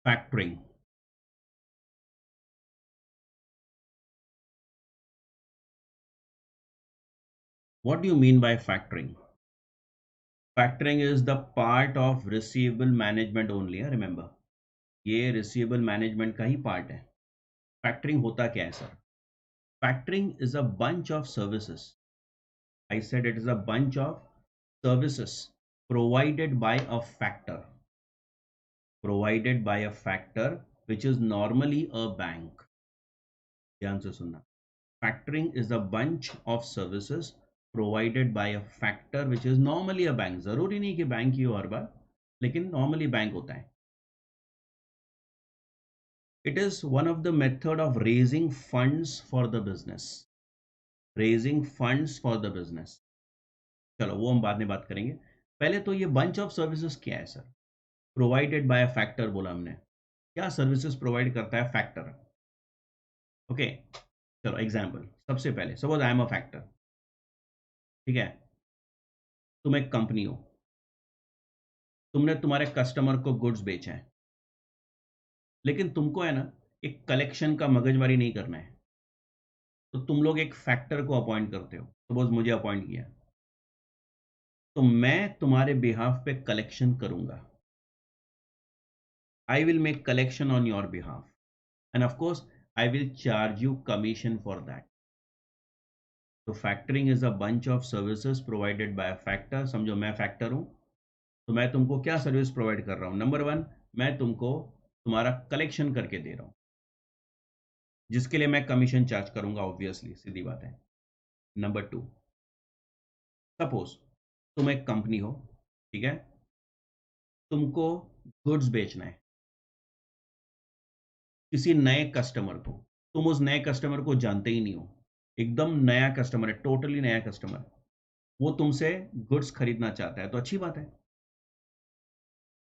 Factoring. What do you mean by factoring? Factoring is the part of receivable management only, remember. ये receivable management का ही part है. Factoring होता क्या है sir? Factoring is a bunch of services. I said it is a bunch of services provided by a factor. Provided by a factor which is normally a bank. ध्यान से सुनना. Factoring is a bunch of services provided by a factor which is normally a bank. जरूरी नहीं कि bank ही हो हर बार, लेकिन normally bank होता है. It is one of the method of raising funds for the business. Raising funds for the business. चलो वो हम बाद में बात करेंगे. पहले तो ये bunch of services क्या है sir? Provided by a factor बोला हमने. क्या सर्विसेज प्रोवाइड करता है फैक्टर? ओके, चलो एग्जाम्पल. सबसे पहले suppose I am a factor. ठीक है, तुम एक कंपनी हो, तुमने तुम्हारे कस्टमर को गुड्स बेचा है, लेकिन तुमको है ना एक कलेक्शन का मगजमारी नहीं करना है, तो तुम लोग एक फैक्टर को अपॉइंट करते हो. सपोज मुझे अपॉइंट किया, तो मैं तुम्हारे बिहाफ पे कलेक्शन करूंगा. I will make collection on your behalf and of course I will charge you commission for that. तो factoring is a bunch of services provided by a factor. समझो मैं फैक्टर हूं, तो मैं तुमको क्या सर्विस प्रोवाइड कर रहा हूं? नंबर वन, मैं तुमको तुम्हारा कलेक्शन करके दे रहा हूं, जिसके लिए मैं कमीशन चार्ज करूंगा, ऑब्वियसली, सीधी बात है. नंबर टू, सपोज तुम एक कंपनी हो, ठीक है, तुमको गुड्स बेचना है किसी नए कस्टमर को. तुम उस नए कस्टमर को जानते ही नहीं हो, एकदम नया कस्टमर है, टोटली नया कस्टमर. वो तुमसे गुड्स खरीदना चाहता है, तो अच्छी बात है.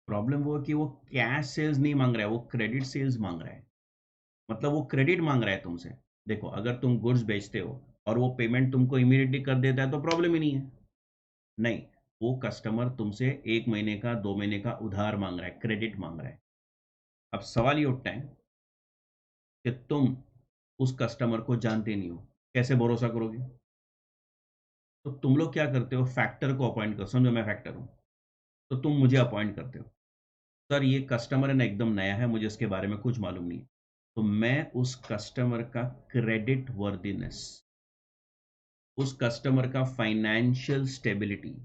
प्रॉब्लम वो है कि वो कैश सेल्स नहीं मांग रहा है, वो क्रेडिट सेल्स मांग रहा है. मतलब वो क्रेडिट मांग रहा है तुमसे. देखो, अगर तुम गुड्स बेचते हो और वो पेमेंट तुमको इमीडिएटली कर देता है तो प्रॉब्लम ही नहीं है. नहीं, वो कस्टमर तुमसे 1 महीने का 2 महीने का उधार मांग रहा है, क्रेडिट मांग रहा है. अब सवाल ये उठता है कि तुम उस कस्टमर को जानते नहीं हो, कैसे भरोसा करोगे? तो तुम लोग क्या करते हो, फैक्टर को अपॉइंट कर. समझो मैं फैक्टर हूं, तो तुम मुझे अपॉइंट करते हो. सर ये कस्टमर है ना, एकदम नया है, मुझे इसके बारे में कुछ मालूम नहीं. तो मैं उस कस्टमर का क्रेडिट वर्दीनेस, उस कस्टमर का फाइनेंशियल स्टेबिलिटी,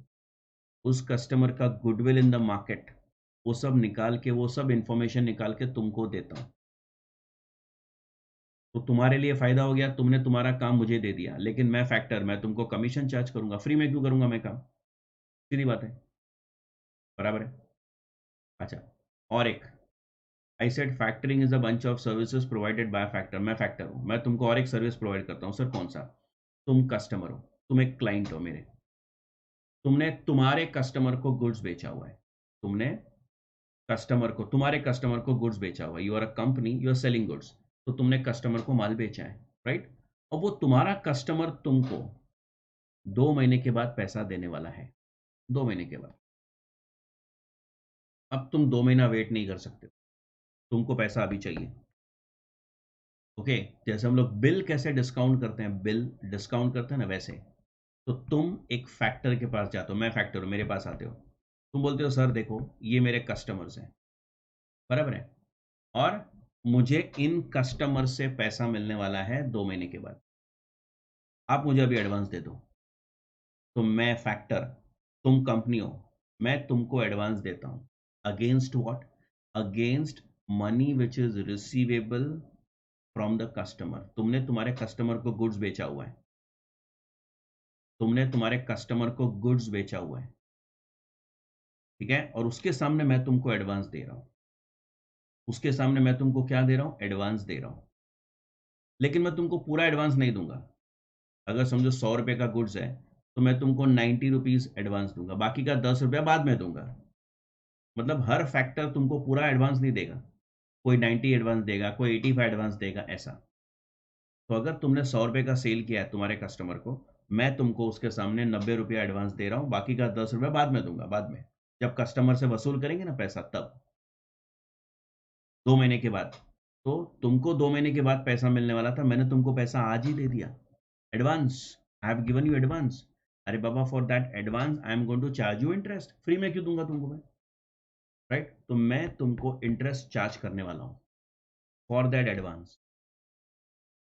उस कस्टमर का गुडविल इन द मार्केट, वो सब निकाल के, वो सब इंफॉर्मेशन निकाल के तुमको देता हूं. तो तुम्हारे लिए फायदा हो गया, तुमने तुम्हारा काम मुझे दे दिया, लेकिन मैं फैक्टर, मैं तुमको कमीशन चार्ज करूंगा. फ्री में क्यों करूंगा मैं काम? सीधी बात है, बराबर है. अच्छा, और एक, I said factoring is a bunch of services provided by factor. मैं फैक्टर हूं, मैं तुमको और एक सर्विस प्रोवाइड करता हूं. सर कौन सा? तुम कस्टमर हो, तुम एक क्लाइंट हो मेरे, तुमने तुम्हारे कस्टमर को गुड्स बेचा हुआ है. तुमने कस्टमर को, तुम्हारे कस्टमर को गुड्स बेचा हुआ है. You are a company, you are selling goods. तो तुमने कस्टमर को माल बेचा है, राइट? और वो तुम्हारा कस्टमर तुमको 2 महीने के बाद पैसा देने वाला है. 2 महीने के बाद. अब तुम 2 महीना वेट नहीं कर सकते, तुमको पैसा अभी चाहिए. ओके, जैसे हम लोग बिल कैसे डिस्काउंट करते हैं, बिल डिस्काउंट करते हैं ना, वैसे. तो तुम एक फैक्टर के पास जाते हो, मैं फैक्टर हूँ, मेरे पास आते हो, तुम बोलते हो सर देखो ये मेरे कस्टमर्स हैं, बराबर है, और मुझे इन कस्टमर से पैसा मिलने वाला है 2 महीने के बाद, आप मुझे अभी एडवांस दे दो. तो मैं फैक्टर, तुम कंपनी हो, मैं तुमको एडवांस देता हूं. Against what? Against money which is receivable from the customer. तुमने तुम्हारे कस्टमर को गुड्स बेचा हुआ है, तुमने तुम्हारे कस्टमर को गुड्स बेचा हुआ है, ठीक है, और उसके सामने मैं तुमको एडवांस दे रहा हूं. उसके सामने मैं तुमको क्या दे रहा हूं? एडवांस दे रहा हूं. लेकिन मैं तुमको पूरा एडवांस नहीं दूंगा. अगर समझो 100 रुपये का गुड्स है, तो मैं तुमको 90 रुपीज एडवांस दूंगा, बाकी का 10 रुपया बाद में दूंगा. मतलब हर फैक्टर तुमको पूरा एडवांस नहीं देगा, कोई 90 एडवांस देगा, कोई 85 एडवांस देगा, ऐसा. तो अगर तुमने 100 रुपये का सेल किया है तुम्हारे कस्टमर को, मैं तुमको उसके सामने 90 रुपया एडवांस दे रहा हूँ, बाकी का 10 रुपया बाद में दूंगा, बाद में, जब कस्टमर से वसूल करेंगे ना पैसा, तब. 2 महीने के बाद। तो तुमको 2 महीने के बाद पैसा मिलने वाला था, मैंने तुमको पैसा आज ही दे दिया, advance. I have given you advance. अरे बाबा, for that advance I am going to charge you interest. Free में क्यों दूंगा तुमको मैं, राइट? तो मैं तुमको इंटरेस्ट चार्ज करने वाला हूँ फॉर दैट एडवांस,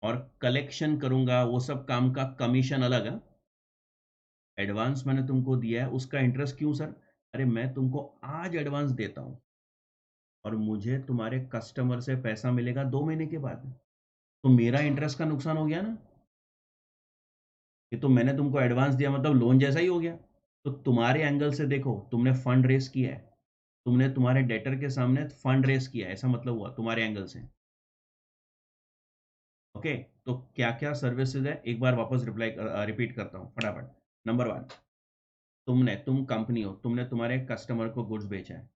और कलेक्शन करूंगा, वो सब काम का कमीशन अलग है। एडवांस मैंने तुमको दिया है, उसका इंटरेस्ट क्यों सर? अरे मैं तुमको आज एडवांस देता हूँ और मुझे तुम्हारे कस्टमर से पैसा मिलेगा 2 महीने के बाद, तो मेरा इंटरेस्ट का नुकसान हो गया ना। ये तो मैंने तुमको एडवांस दिया मतलब लोन जैसा ही हो गया। तो तुम्हारे एंगल से देखो, तुमने फंड रेस किया है, तुमने तुम्हारे डेटर के सामने फंड रेस किया है, ऐसा मतलब हुआ तुम्हारे एंगल से। ओके, तो क्या क्या सर्विसेज है, एक बार वापस रिपीट करता हूँ फटाफट। नंबर वन, तुम कंपनी हो, तुमने तुम्हारे कस्टमर को गुड्स बेचा है,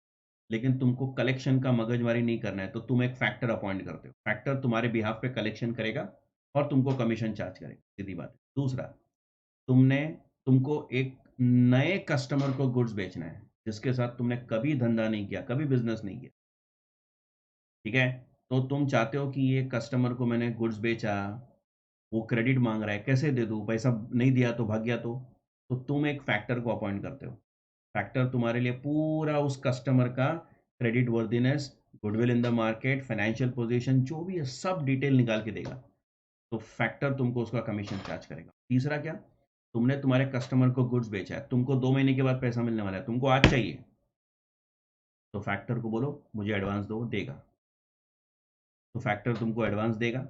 लेकिन तुमको कलेक्शन का मगजमारी नहीं करना है, तो तुम एक फैक्टर अपॉइंट करते हो। फैक्टर तुम्हारे बिहाफ पे कलेक्शन करेगा और तुमको कमीशन चार्ज करेगा, सीधी बात है। दूसरा, तुमने तुमको एक नए कस्टमर को गुड्स बेचना है जिसके साथ तुमने कभी धंधा नहीं किया, कभी बिजनेस नहीं किया, ठीक है? तो तुम चाहते हो कि ये कस्टमर को मैंने गुड्स बेचा, वो क्रेडिट मांग रहा है, कैसे दे दूँ, पैसा नहीं दिया तो भाग गया तो तुम एक फैक्टर को अपॉइंट करते हो। फैक्टर तुम्हारे लिए पूरा उस कस्टमर का credit worthiness, goodwill in the market, financial position, जो भी है सब डिटेल निकाल के देगा। तो फैक्टर तुमको उसका कमीशन चार्ज करेगा। तीसरा क्या, तुमने तुम्हारे कस्टमर को गुड्स बेचा है, तुमको 2 महीने के बाद पैसा मिलने वाला है, तुमको आज चाहिए, तो फैक्टर को बोलो मुझे एडवांस दो, देगा। तो फैक्टर तुमको एडवांस देगा,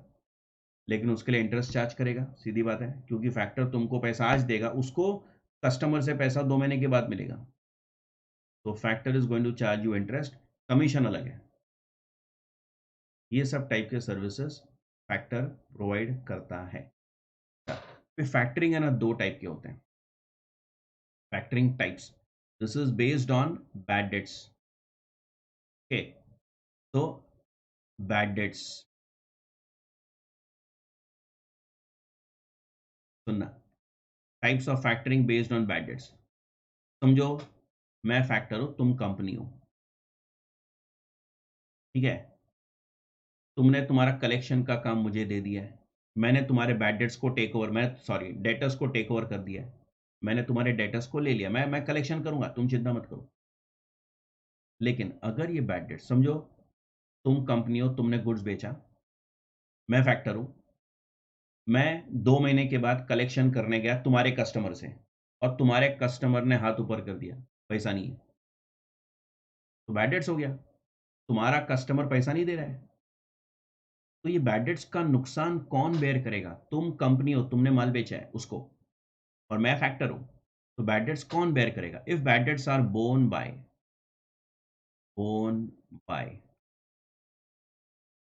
लेकिन उसके लिए इंटरेस्ट चार्ज करेगा, सीधी बात है, क्योंकि फैक्टर तुमको पैसा आज देगा, उसको कस्टमर से पैसा 2 महीने के बाद मिलेगा। तो factor is going to charge you interest, commission अलग है। ये सब टाइप के सर्विसेज फैक्टर प्रोवाइड करता है। फिर फैक्टरिंग है ना, दो टाइप के होते हैं, factoring types. This is based on bad debts. Okay, तो बैड डेट्स सुनना, types of factoring based on bad debts. समझो, मैं फैक्टर हूं, तुम कंपनी हो, ठीक है? तुमने तुम्हारा कलेक्शन का काम मुझे दे दिया है, मैंने तुम्हारे बैड डेट्स को टेक ओवर, मैं सॉरी डेटर्स को टेक ओवर कर दिया है, मैंने तुम्हारे डेटर्स को ले लिया, मैं कलेक्शन करूंगा, तुम चिंता मत करो। लेकिन अगर ये बैड डेट, समझो तुम कंपनी हो, तुमने गुड्स बेचा, मैं फैक्टर हूं, मैं 2 महीने के बाद कलेक्शन करने गया तुम्हारे कस्टमर से, और तुम्हारे कस्टमर ने हाथ ऊपर कर दिया, पैसा नहीं है, तो बैड डेट्स हो गया, तुम्हारा कस्टमर पैसा नहीं दे रहा है। तो ये बैड डेट्स का नुकसान कौन बेयर करेगा? तुम कंपनी हो, तुमने माल बेचा है उसको, और मैं फैक्टर हूं, तो बैड डेट्स कौन बेयर करेगा? If bad debts are borne by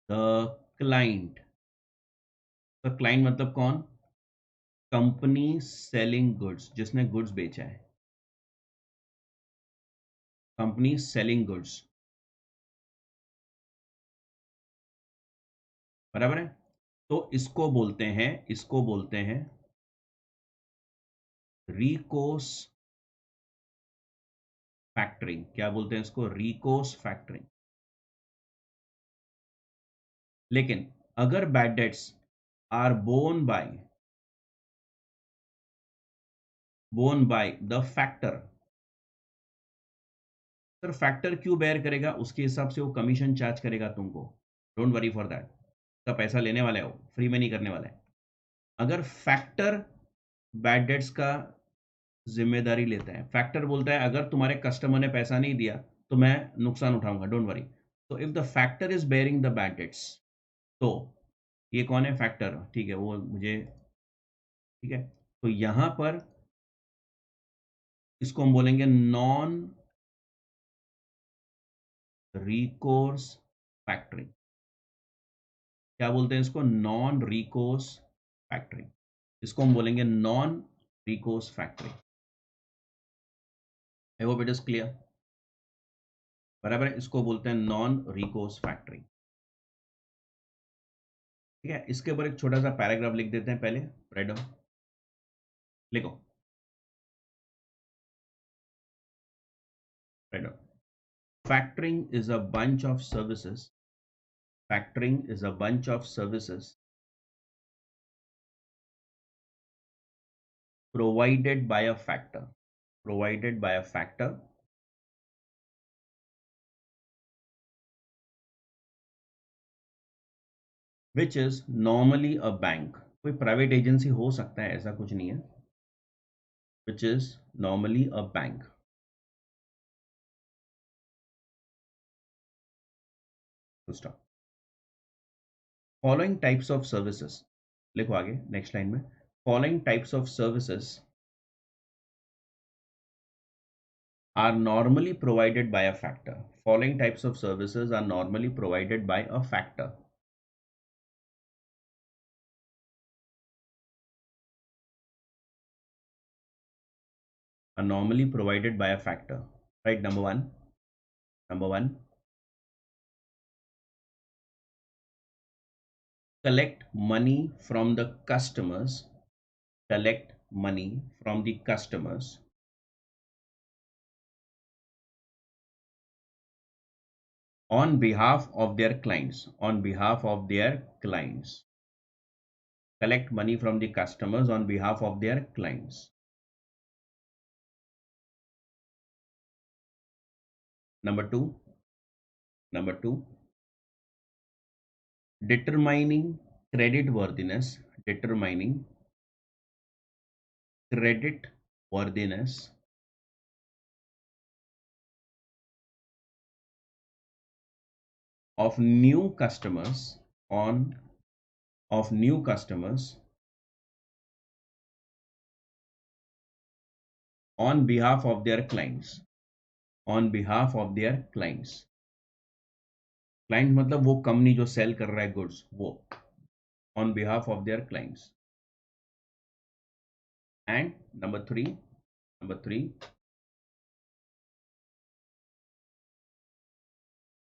the client. तो क्लाइंट मतलब कौन? कंपनी सेलिंग गुड्स, जिसने गुड्स बेचा है, कंपनी सेलिंग गुड्स, बराबर है? तो इसको बोलते हैं रिकोर्स फैक्टरिंग। क्या बोलते हैं इसको? Recourse factoring. लेकिन अगर bad debts are borne by the factor, sir factor क्यों बेयर करेगा? उसके हिसाब से वो कमीशन चार्ज करेगा तुमको, डोंट वरी फॉर दैट, का पैसा लेने वाला है, वो फ्री में नहीं करने वाला है। अगर फैक्टर बैड डेट्स का जिम्मेदारी लेता है, फैक्टर बोलता है अगर तुम्हारे कस्टमर ने पैसा नहीं दिया तो मैं नुकसान उठाऊंगा, डोंट वरी। तो if the factor is bearing the bad dates, तो ये कौन है? फैक्टर, ठीक है, वो मुझे, ठीक है। तो यहां पर इसको हम बोलेंगे नॉन रिकोर्स फैक्टरिंग। क्या बोलते हैं इसको? Non recourse factoring. इसको हम बोलेंगे non recourse factoring. I hope it is clear, बराबर है? इसको बोलते हैं नॉन रिकोर्स फैक्टरिंग, ठीक है? इसके ऊपर एक छोटा सा पैराग्राफ लिख देते हैं पहले, राइट डाउन, लिखो, write down. Factoring is a bunch of services Factoring is a bunch of services provided by a factor. Provided by a factor which is normally a bank. कोई प्राइवेट एजेंसी हो सकता है, ऐसा कुछ नहीं है. Which is normally a bank. Full stop. Following types of services, लिखो आगे नेक्स्ट लाइन में. Following types of services are normally provided by a factor. Following types of services are normally provided by a factor. Are normally provided by a factor. Right, number one. Number one, collect money from the customers. Collect money from the customers on behalf of their clients. On behalf of their clients. Collect money from the customers on behalf of their clients. Number two. Number two, determining credit worthiness. Determining credit worthiness of new customers on behalf of their clients. On behalf of their clients. Client मतलब वो company जो cell कर रहा है goods, वो. On behalf of their clients. And number three,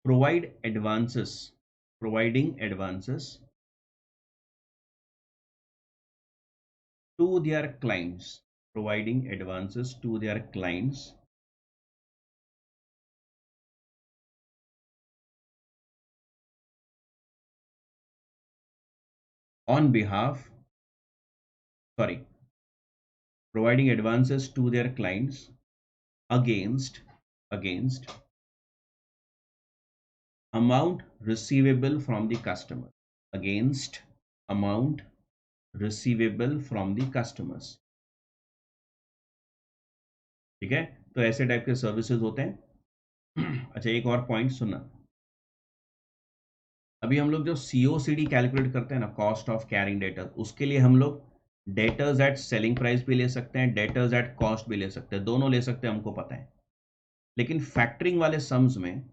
providing advances to their clients. Providing advances to their clients on behalf, providing advances to their clients against amount receivable from the customer. Against amount receivable from the customers. ठीक है, तो ऐसे type के services होते हैं. अच्छा, एक और पॉइंट सुनना. अभी हम लोग जो COCD कैलकुलेट करते हैं ना, कॉस्ट ऑफ कैरिंग डेटर, उसके लिए हम लोग डेटर्स एट सेलिंग प्राइस भी ले सकते हैं, डेटर्स एट कॉस्ट भी ले सकते हैं, दोनों ले सकते हैं, हमको पता है. लेकिन फैक्टरिंग वाले सम्स में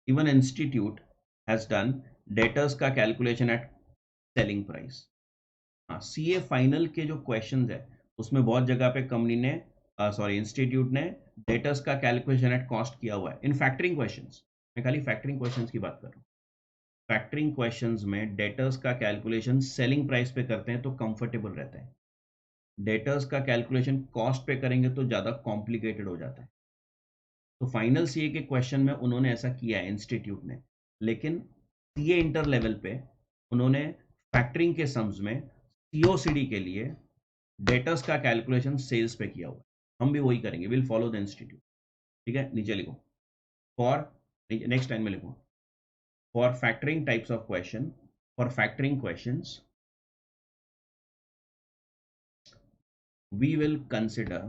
even institute has done debtors का कैलकुलेशन एट सेलिंग प्राइस. हाँ, CA फाइनल के जो क्वेश्चंस है उसमें बहुत जगह पे कंपनी ने इंस्टीट्यूट ने डेटर्स का कैलकुलेशन एट कॉस्ट किया हुआ है इन फैक्टरिंग क्वेश्चंस. मैं खाली फैक्टरिंग क्वेश्चंस की बात कर रहा हूँ. फैक्टरिंग क्वेश्चंस में डेटर्स का कैलकुलेशन सेलिंग प्राइस पे करते हैं तो कंफर्टेबल रहता है. डेटर्स का कैलकुलेशन कॉस्ट पे करेंगे तो ज़्यादा कॉम्प्लिकेटेड हो जाता है. तो फाइनल CA के क्वेश्चन में उन्होंने ऐसा किया है इंस्टीट्यूट ने, लेकिन CA इंटर लेवल पे उन्होंने फैक्टरिंग के सम्स में COCD के लिए डेटर्स का कैलकुलेशन सेल्स पे किया हुआ है. हम भी वही करेंगे, विल फॉलो द इंस्टीट्यूट. ठीक है, नीचे लिखो. फॉर नेक्स्ट टाइम में लिखो. For factoring types of question, for factoring questions, we will consider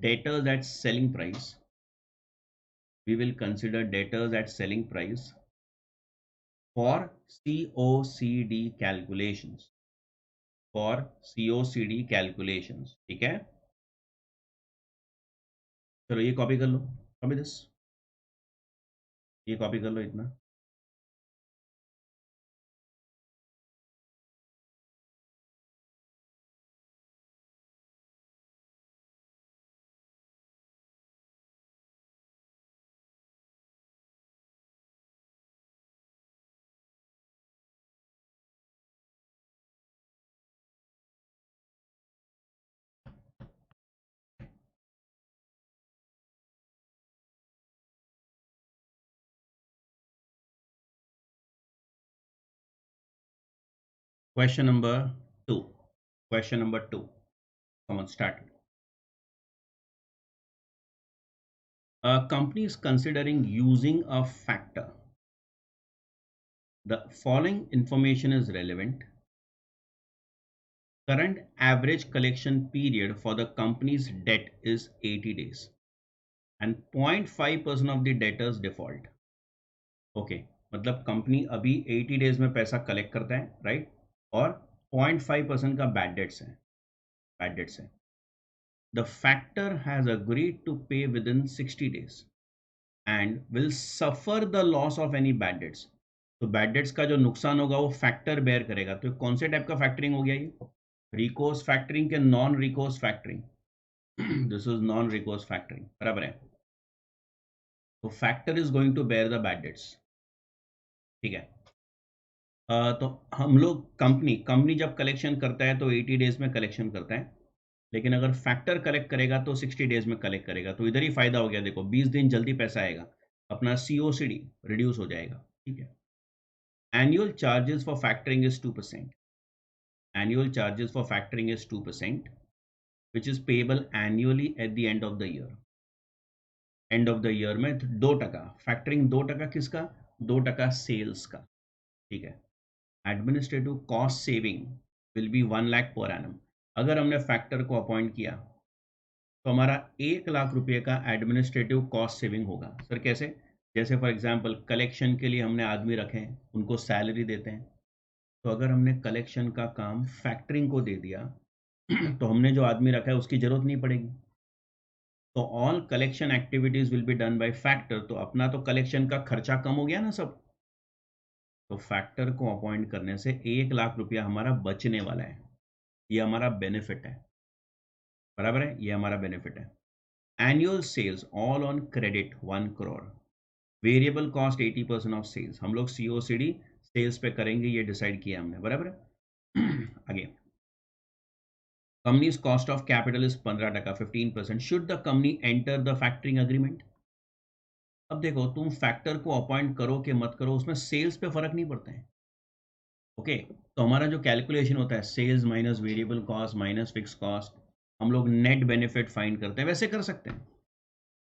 debtors at selling price. We will consider debtors at selling price for COCD calculations. For COCD calculations. ठीक है, चलो ये copy कर लो. Copy this, ये copy कर लो इतना. Question number 2. Question number 2. Come on, start. A company is considering using a factor. The following information is relevant. Current average collection period for the company's debt is 80 days and 0.5% of the debtors default. Okay, मतलब company अभी 80 days में पैसा collect करता है, right, और 0.5% का bad debts है. The factor has agreed to pay within 60 days and will suffer the loss of any bad debts. तो बैड डेट्स का जो नुकसान होगा वो फैक्टर बेयर करेगा. तो कौन से टाइप का फैक्टरिंग हो गया ये? रिकोर्स फैक्टरिंग के non recourse factoring? This is non recourse factoring, बराबर है. तो factor is going to bear the bad debts. ठीक है. तो हम लोग कंपनी जब कलेक्शन करता है तो 80 डेज में कलेक्शन करता है, लेकिन अगर फैक्टर कलेक्ट करेगा तो 60 डेज में कलेक्ट करेगा. तो इधर ही फायदा हो गया. देखो 20 दिन जल्दी पैसा आएगा, अपना COCD रिड्यूस हो जाएगा. ठीक है. Annual charges for factoring is 2%. Annual charges for factoring is 2%, which is payable annually at the end of the year. And of the year में 2%. फैक्टरिंग 2% किसका? 2% सेल्स का. ठीक है. Administrative cost saving will be 1 lakh per annum. अगर हमने factor को appoint किया तो हमारा 1 लाख रुपये का एडमिनिस्ट्रेटिव कॉस्ट सेविंग होगा. सर कैसे? जैसे फॉर एग्जांपल कलेक्शन के लिए हमने आदमी रखे हैं, उनको सैलरी देते हैं. तो अगर हमने कलेक्शन का काम फैक्टरिंग को दे दिया तो हमने जो आदमी रखा है उसकी ज़रूरत नहीं पड़ेगी. तो all collection activities will be done by factor. तो अपना तो कलेक्शन का खर्चा कम हो गया ना सब. तो फैक्टर को अपॉइंट करने से 1 लाख रुपया हमारा बचने वाला है. ये हमारा बेनिफिट है, बराबर है, ये हमारा बेनिफिट है. Annual sales all on credit 1 crore. Variable cost 80% of sales. हम लोग COCD सेल्स पे करेंगे, ये डिसाइड किया हमने, बराबर है. आगे, companies cost of capital is 15%, 15%. Should the company enter the factoring agreement? अब देखो, तुम फैक्टर को अपॉइंट करो कि मत करो, उसमें सेल्स पे फर्क नहीं पड़ता है. ओके. तो हमारा जो कैलकुलेशन होता है sales minus variable cost minus fix cost, हम लोग नेट बेनिफिट फाइंड करते हैं. वैसे कर सकते हैं,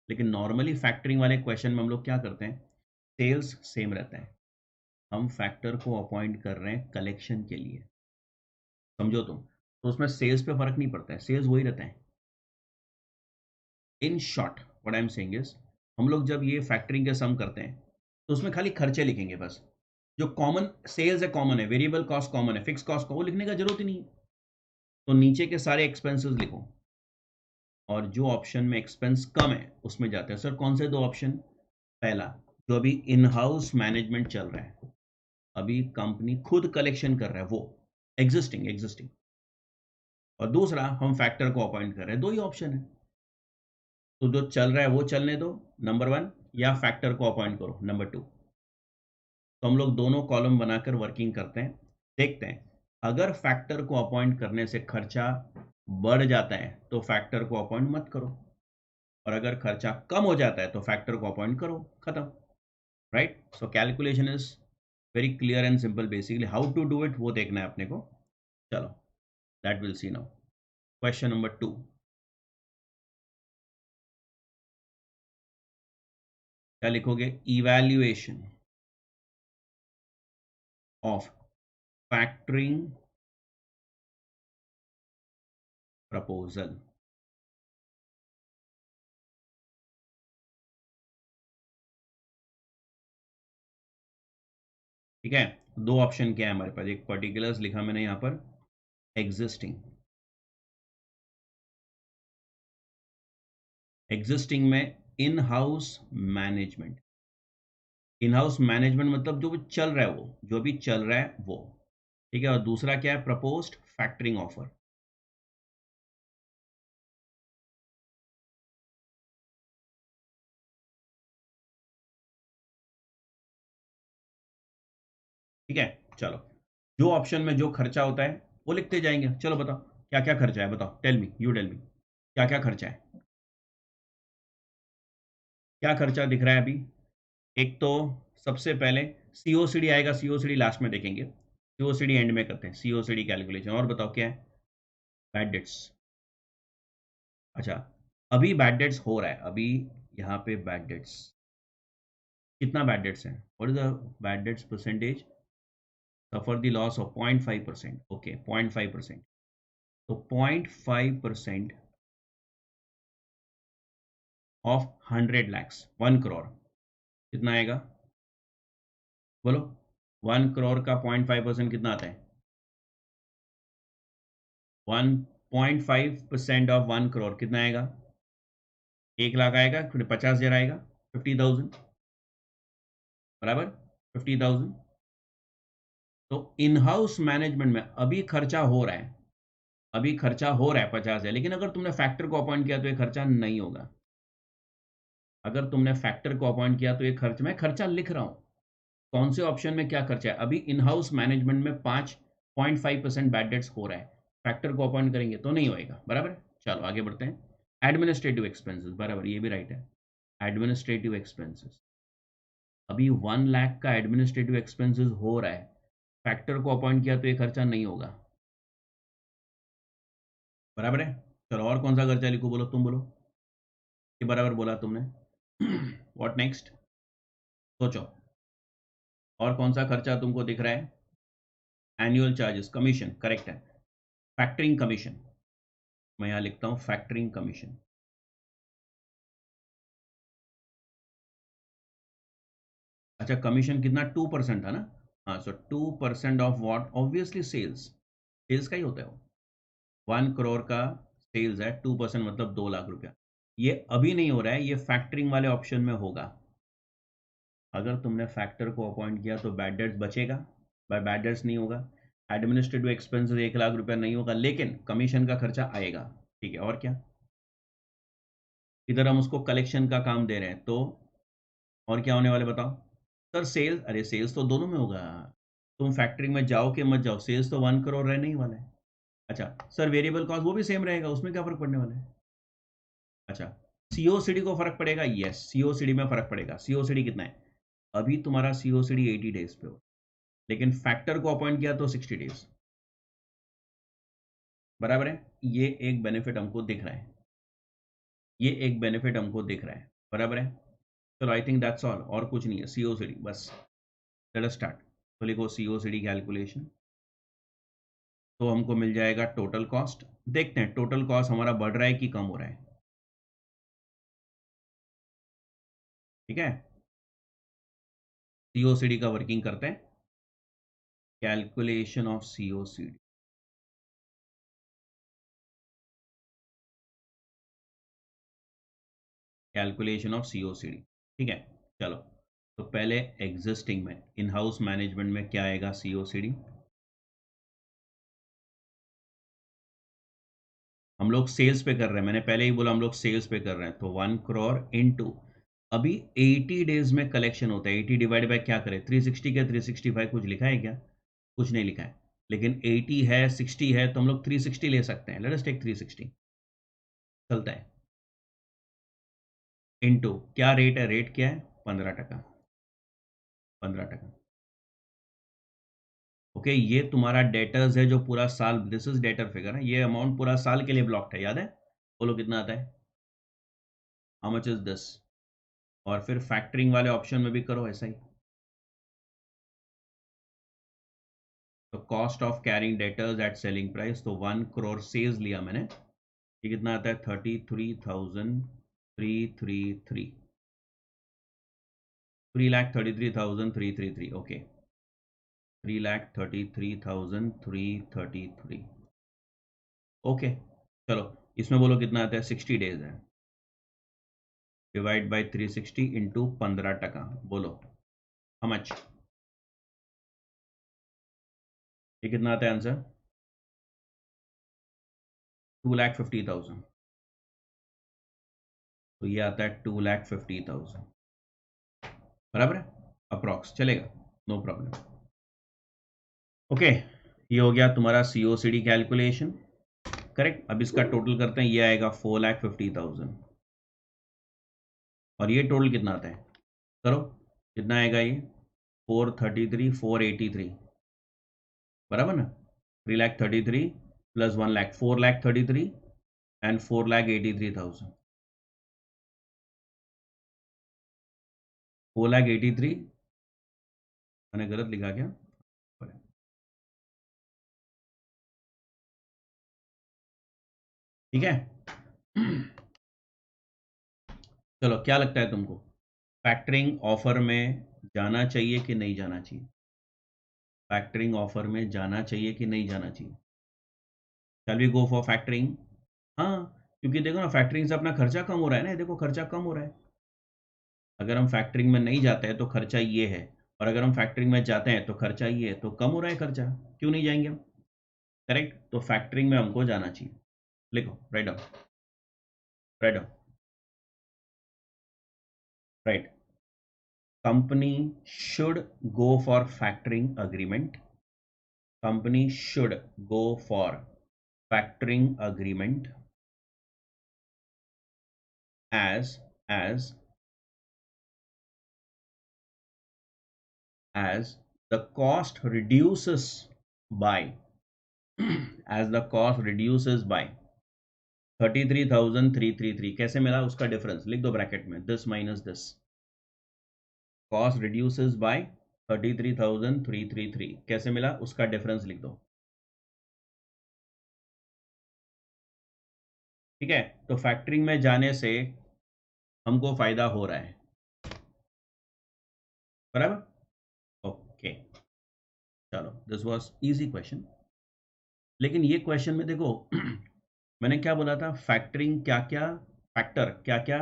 लेकिन नॉर्मली फैक्टरिंग वाले क्वेश्चन में हम लोग क्या करते हैं? सेल्स सेम रहता है, हम फैक्टर को अपॉइंट कर रहे हैं कलेक्शन के लिए. समझो तुम, तो उसमें सेल्स पे फर्क नहीं पड़ता है, सेल्स वही रहता है. In short what I am saying is, हम लोग जब ये फैक्टरिंग के सम करते हैं तो उसमें खाली खर्चे लिखेंगे बस. जो कॉमन सेल्स है कॉमन है, वेरिएबल कॉस्ट कॉमन है, फिक्स कॉस्ट को वो लिखने का जरूरत ही नहीं है. तो नीचे के सारे एक्सपेंसेस लिखो और जो ऑप्शन में एक्सपेंस कम है उसमें जाते हैं. सर कौन से 2 ऑप्शन? पहला, जो अभी इन हाउस मैनेजमेंट चल रहा है, अभी कंपनी खुद कलेक्शन कर रहा है, वो एग्जिस्टिंग. और दूसरा, हम फैक्टर को अपॉइंट कर रहे हैं. 2 ही ऑप्शन है. तो जो चल रहा है वो चलने दो, नंबर 1, या फैक्टर को अपॉइंट करो, नंबर 2. तो हम लोग दोनों कॉलम बनाकर वर्किंग करते हैं, देखते हैं. अगर फैक्टर को अपॉइंट करने से खर्चा बढ़ जाता है तो फैक्टर को अपॉइंट मत करो, और अगर खर्चा कम हो जाता है तो फैक्टर को अपॉइंट करो, खत्म. Right. So calculation is very clear and simple. Basically how to do it वो देखना है अपने को. चलो, that will see now. Question number 2. क्या लिखोगे? Evaluation of factoring proposal. ठीक है. 2 ऑप्शन क्या है हमारे पास? एक पर्टिकुलर्स लिखा मैंने यहां पर, एग्जिस्टिंग में इन हाउस मैनेजमेंट. इन हाउस मैनेजमेंट मतलब जो भी चल रहा है, वो जो भी चल रहा है वो. ठीक है. और दूसरा क्या है? Proposed factoring offer. ठीक है. चलो, जो ऑप्शन में जो खर्चा होता है वो लिखते जाएंगे. चलो बताओ क्या क्या खर्चा है, बताओ. Tell me, you tell me, क्या क्या खर्चा है? क्या खर्चा दिख रहा है अभी? एक तो सबसे पहले COCD आएगा, COCD लास्ट में देखेंगे. सीओसीडी एंड में करते हैं, सीओसीडी कैलकुलेशन। और बताओ क्या है? Bad debts. अच्छा, अभी बैड डेट्स हो रहा है, अभी यहाँ पे बैड डेट्स, कितना बैड डेट्स है? What is the bad dates percentage? Suffer the loss of 0.5%। Okay, 0.5%। तो 0.5% ऑफ 100 lakhs, 1 करोड़, कितना आएगा बोलो? 1 करोड़ का 0.5% कितना आता है? 1.5% ऑफ 1 करोड़ कितना आएगा? 1 लाख आएगा, फिर 50,000 आएगा, 50,000, बराबर 50,000। तो इन हाउस मैनेजमेंट में अभी खर्चा हो रहा है, अभी खर्चा हो रहा है 50,000, लेकिन अगर तुमने फैक्टर को अपॉइंट किया तो ये खर्चा नहीं होगा। अगर तुमने फैक्टर को अपॉइंट किया तो ये खर्च, मैं खर्चा लिख रहा हूँ, कौन से ऑप्शन में क्या खर्चा है। अभी इन हाउस मैनेजमेंट में 5.5% बैड डेट्स हो रहा है, फैक्टर को अपॉइंट करेंगे तो नहीं होएगा, बराबर। चलो आगे बढ़ते हैं। एडमिनिस्ट्रेटिव एक्सपेंसेस, बराबर, ये भी राइट है। एडमिनिस्ट्रेटिव एक्सपेंसेस, अभी 1 लाख का एडमिनिस्ट्रेटिव एक्सपेंसेस हो रहा है, फैक्टर को अपॉइंट किया तो ये खर्चा नहीं होगा, बराबर है। चलो और कौन सा खर्चा लिखो, बोलो, तुम बोलो, ये बराबर बोला तुमने। What next? सोचो, और कौन सा खर्चा तुमको दिख रहा है? एनुअल चार्जेस, कमीशन, करेक्ट है। फैक्टरिंग कमीशन, मैं यहां लिखता हूं फैक्टरिंग कमीशन। अच्छा, कमीशन कितना? 2% था ना? हाँ, so 2% of what? Obviously sales, sales का ही होता है वो। 1 करोड़ का सेल्स है, 2% मतलब 2 लाख रुपया। ये अभी नहीं हो रहा है, ये फैक्टरिंग वाले ऑप्शन में होगा। अगर तुमने फैक्टर को अपॉइंट किया तो बैड डेट्स बचेगा, बैड डेट्स नहीं होगा। एडमिनिस्ट्रेटिव एक्सपेंसेस 1 लाख रुपया नहीं होगा, लेकिन कमीशन का खर्चा आएगा। ठीक है, और क्या? इधर हम उसको कलेक्शन का काम दे रहे हैं, तो और क्या होने वाले बताओ? सर सेल्स, अरे सेल्स तो दोनों में होगा, तुम फैक्टरिंग में जाओ कि मत जाओ, सेल्स तो 1 करोड़ रहने ही वाला है। अच्छा सर, वेरिएबल कॉस्ट वो भी सेम रहेगा, उसमें क्या फर्क पड़ने वाला है? अच्छा, सीओसीडी को फर्क पड़ेगा, यस, सीओसीडी में फर्क पड़ेगा। सीओसीडी कितना है? अभी तुम्हारा सीओसीडी 80 डेज पे हो, लेकिन फैक्टर को अपॉइंट किया तो 60 डेज, बराबर है। ये एक बेनिफिट हमको दिख रहा है, ये एक बेनिफिट हमको दिख रहा है, बराबर है। चलो आई थिंक दैट्स ऑल, और कुछ नहीं है। सीओसीडी बस, लेट अस स्टार्ट। तो लिखो सीओसीडी कैलकुलेशन, तो हमको मिल जाएगा टोटल कॉस्ट। देखते हैं टोटल कॉस्ट हमारा बढ़ रहा है कि कम हो रहा है, ठीक है। सीओसीडी का वर्किंग करते हैं, कैलकुलेशन ऑफ सीओसीडी, कैलकुलेशन ऑफ सीओसीडी, ठीक है। चलो, तो पहले एग्जिस्टिंग में, इन हाउस मैनेजमेंट में क्या आएगा? सीओसीडी, हम लोग सेल्स पे कर रहे हैं, मैंने पहले ही बोला हम लोग सेल्स पे कर रहे हैं, तो 1 करोड़ इंटू, अभी 80 डेज में कलेक्शन होता है, 80 डिवाइड बाय क्या करें, 360 के 365 कुछ लिखा है क्या? कुछ नहीं लिखा है, लेकिन 80 है, 60 है, तो हम लोग 360 ले सकते हैं। लेट अस टेक 360, चलता है। इंटू क्या रेट है? रेट क्या है? 15%, 15%। ओके, ये तुम्हारा डेटर्स है जो पूरा साल, दिस इज डेटर फिगर है, ये अमाउंट पूरा साल के लिए ब्लॉक्ड है, याद है? बोलो कितना आता है? How much is this? और फिर फैक्टरिंग वाले ऑप्शन में भी करो ऐसा ही। तो cost of carrying debtors at selling price, तो 1 करोड़ सेल्स लिया मैंने, ये कितना आता है? 33,333, 3,33,333, ओके, 3,33,333, ओके। चलो, इसमें बोलो कितना आता है? 60 डेज है, डिवाइड बाई 360 इंटू 15%, बोलो how much? ये कितना आता है आंसर? 2,50,000, तो ये आता है 2,50,000, बराबर है, अप्रॉक्स चलेगा, नो प्रॉब्लम। ओके, ये हो गया तुम्हारा सीओसीडी कैलकुलेशन, करेक्ट। अब इसका टोटल करते हैं, ये आएगा 4,50,000, और ये टोटल कितना आता है? करो, कितना आएगा ये? 433, 483, बराबर ना, 3,33,000 प्लस 1 लाख 4,33,000 एंड 4,83,000, 4,83,000 मैंने गलत लिखा क्या? ठीक है। चलो, क्या लगता है तुमको, फैक्टरिंग ऑफर में जाना चाहिए कि नहीं जाना चाहिए? फैक्टरिंग ऑफर में जाना चाहिए कि नहीं जाना चाहिए? Shall we go for factoring? हाँ, क्योंकि देखो ना, फैक्टरिंग से अपना खर्चा कम हो रहा है ना, देखो खर्चा कम हो रहा है। अगर हम फैक्टरिंग में नहीं जाते हैं तो खर्चा ये है, और अगर हम फैक्टरिंग में जाते हैं तो खर्चा ये है, तो कम हो रहा है खर्चा, क्यों नहीं जाएंगे हम? करेक्ट, तो फैक्टरिंग में हमको जाना चाहिए। लिखो, write down, write down, right. Company should go for factoring agreement, company should go for factoring agreement as as as the cost reduces by as the cost reduces by 33,333। कैसे मिला उसका difference लिख दो ब्रैकेट में, this minus this, cost reduces by 33,333, कैसे मिला उसका difference लिख दो। ठीक है, तो फैक्टरिंग में जाने से हमको फायदा हो रहा है, बराबर। ओके, चलो, दिस वाज इजी क्वेश्चन। लेकिन ये क्वेश्चन में देखो मैंने क्या बोला था, फैक्टरिंग क्या क्या, फैक्टर क्या क्या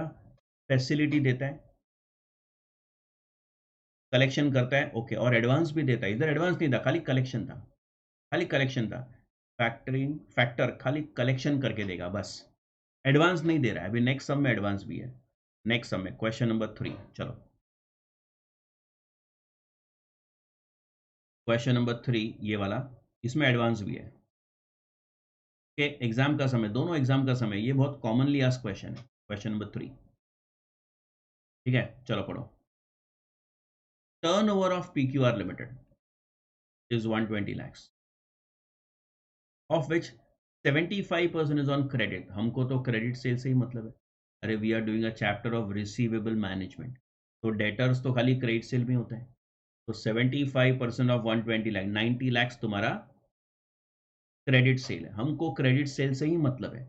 फैसिलिटी देता है, कलेक्शन करता है, ओके, और एडवांस भी देता है। इधर एडवांस नहीं था, खाली कलेक्शन था, खाली कलेक्शन था। फैक्टरिंग फैक्टर खाली कलेक्शन करके देगा बस, एडवांस नहीं दे रहा है। अभी नेक्स्ट सम में एडवांस भी है, नेक्स्ट सम में क्वेश्चन नंबर 3। चलो, क्वेश्चन नंबर 3 ये वाला, इसमें एडवांस भी है। कि एग्जाम का समय, दोनों एग्जाम का समय, ये बहुत कॉमनली आस्क क्वेश्चन है, क्वेश्चन नंबर 3। ठीक है, चलो पढ़ो। Turnover of PQR limited is 120 lakhs, of which 75% is on credit। हमको तो क्रेडिट सेल से ही मतलब है। अरे, we are doing a chapter of receivable management, तो डेटर्स तो खाली क्रेडिट सेल में होता है। तो 75% ऑफ 120 लाख, 90 लैक्स तुम्हारा क्रेडिट सेल है। हमको क्रेडिट सेल से ही मतलब है,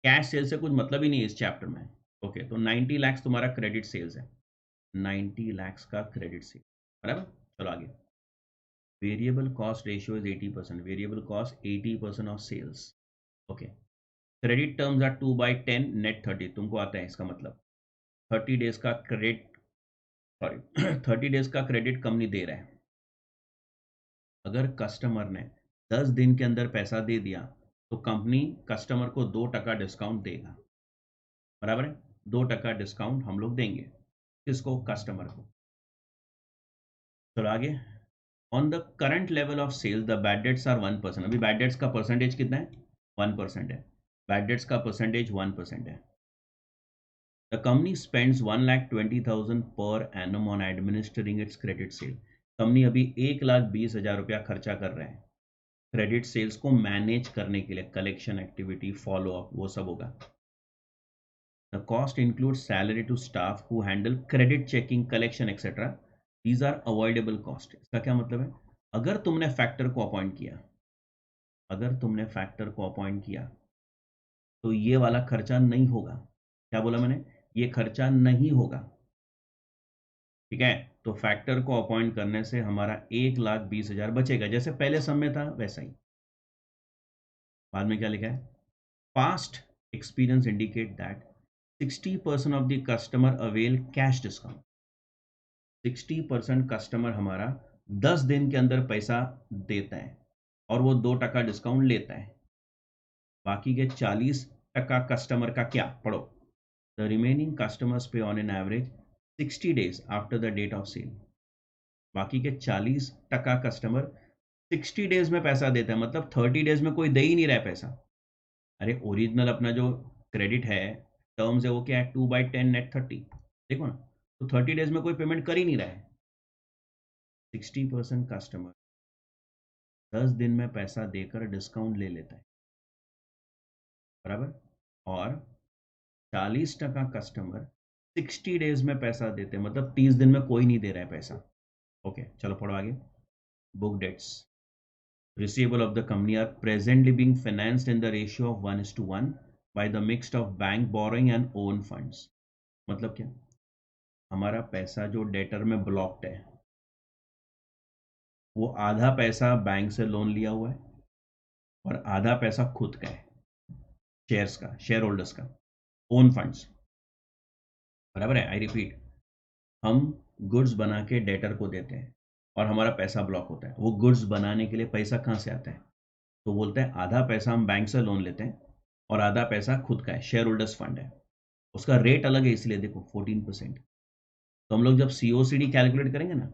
कैश सेल से कुछ मतलब ही नहीं है इस चैप्टर में। ओके, तो 90 लैक्स तुम्हारा क्रेडिट सेल्स है, 90 लैक्स का क्रेडिट सेल, बराबर। चलो आगे, variable cost ratio is 80%, variable cost 80% of sales. Okay, credit terms are 2/10 net 30, तुमको आता है इसका मतलब 30 डेज का क्रेडिट, सॉरी 30 डेज का क्रेडिट कंपनी दे रहा है। अगर कस्टमर ने 10 दिन के अंदर पैसा दे दिया तो कंपनी कस्टमर को 2% डिस्काउंट देगा, बराबर है। 2% डिस्काउंट हम लोग देंगे, किसको? कस्टमर को। चलो आगे, on the current level of sales the bad debts are 1%। अभी बैड डेट्स का परसेंटेज कितना है? 1% है, बैड डेट्स का परसेंटेज 1% है। The company spends 1,20,000 per annum on administering it's credit sale. Company अभी 1,20,000 रुपया खर्चा कर रहे हैं क्रेडिट सेल्स को मैनेज करने के लिए, कलेक्शन एक्टिविटी, फॉलो अप, वो सब होगा। The cost include salary to staff who handle credit checking, collection etcetera, these are avoidable cost. इसका क्या मतलब है? अगर तुमने फैक्टर को अपॉइंट किया, अगर तुमने फैक्टर को अपॉइंट किया तो ये वाला खर्चा नहीं होगा। क्या बोला मैंने? ये खर्चा नहीं होगा, ठीक है। तो फैक्टर को अपॉइंट करने से हमारा 1,20,000 बचेगा, जैसे पहले सम में था वैसा ही। बाद में क्या लिखा है? Past experience indicate that 60% of the customer avail cash discount. 60% customer हमारा 10 दिन के अंदर पैसा देता है और वो 2% डिस्काउंट लेता है। बाकी के 40% कस्टमर का क्या? पढ़ो, the remaining customers pay on an average 60 days after the date of sale. बाकी के 40% कस्टमर 60 डेज में पैसा देता है, मतलब 30 डेज में कोई दे ही नहीं रहा है पैसा। अरे, ओरिजिनल अपना जो क्रेडिट है, टर्म्स है, वो क्या है? 2/10 नेट 30, देखो ना, तो 30 डेज में कोई पेमेंट कर ही नहीं रहा है। 60% कस्टमर 10 दिन में पैसा देकर डिस्काउंट ले लेता है, बराबर। और 40% कस्टमर 60 डेज में पैसा देते हैं, मतलब 30 दिन में कोई नहीं दे रहा है पैसा। ओके, चलो पढ़ो आगे। Book debts receivable of the company are presently being financed in the ratio of 1:1 by the mix of bank borrowing and own funds। मतलब क्या, हमारा पैसा जो डेटर में ब्लॉक्ड है वो आधा पैसा बैंक से लोन लिया हुआ है और आधा पैसा खुद का है, शेयर्स का, शेयर होल्डर्स का, ओन फंड्स, बराबर है। आई रिपीट, हम गुड्स बना के डेटर को देते हैं और हमारा पैसा ब्लॉक होता है। वो गुड्स बनाने के लिए पैसा कहाँ से आता है? तो बोलते हैं आधा पैसा हम बैंक से लोन लेते हैं और आधा पैसा खुद का है, शेयर होल्डर्स फंड है। उसका रेट अलग है, इसलिए देखो 14%। तो हम लोग जब सीओसीडी कैलकुलेट करेंगे ना,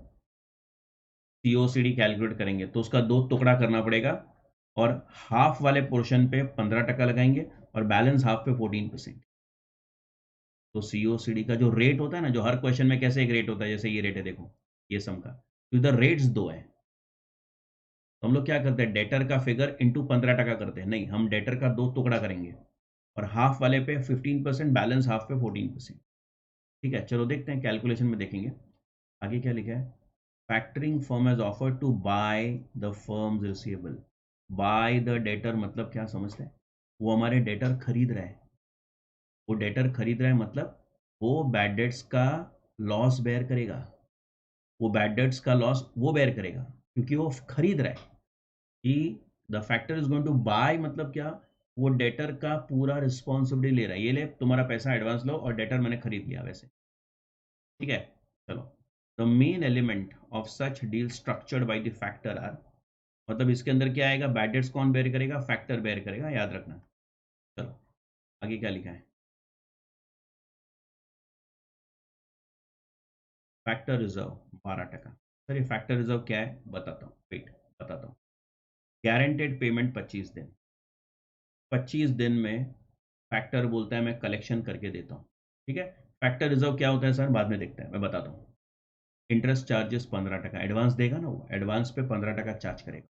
सीओसीडी कैलकुलेट करेंगे तो उसका 2 टुकड़ा करना पड़ेगा और हाफ वाले पोर्शन पे 15% लगाएंगे और बैलेंस हाफ पे 14%। तो सीओसीडी का जो रेट होता है ना, जो हर क्वेश्चन में कैसे एक रेट होता है, जैसे ये रेट है देखो, ये सम का, तो इधर रेट्स 2 है। तो हम लोग क्या करते हैं, डेटर का फिगर इंटू 15% करते हैं। नहीं, हम डेटर का 2 टुकड़ा करेंगे और हाफ वाले पे 15%, बैलेंस हाफ पे 14%। ठीक है, चलो देखते हैं, कैलकुलेशन में देखेंगे आगे क्या लिखा है। Factoring firm has offered to buy the firm's receivable. Buy the debtor मतलब क्या समझते हैं, वो हमारे डेटर खरीद रहा है। वो डेटर खरीद रहा है मतलब वो बैड डेट्स का लॉस बेयर करेगा। वो बैड डेट्स का लॉस वो बेयर करेगा क्योंकि वो खरीद रहा है। कि the factor is going to buy मतलब क्या, वो डेटर का पूरा रिस्पॉन्सिबिलिटी ले रहा है। ये ले तुम्हारा पैसा एडवांस लो और डेटर मैंने खरीद लिया वैसे। ठीक है, चलो। The main element of such deal structured by the factor are, मतलब इसके अंदर क्या आएगा, बैड डेट्स कौन बेयर करेगा, फैक्टर बेयर करेगा, याद रखना। चलो आगे क्या लिखा है। Factor reserve 12%। सर ये फैक्टर रिजर्व क्या है, बताता हूँ, वेट बताता हूँ। गारंटेड पेमेंट 25 दिन। 25 दिन में फैक्टर बोलता है मैं कलेक्शन करके देता हूँ। ठीक है, फैक्टर रिजर्व क्या होता है सर, बाद में देखते हैं, मैं बताता हूँ। इंटरेस्ट चार्जेस 15%, एडवांस देगा ना, वो एडवांस पे 15% चार्ज करेगा।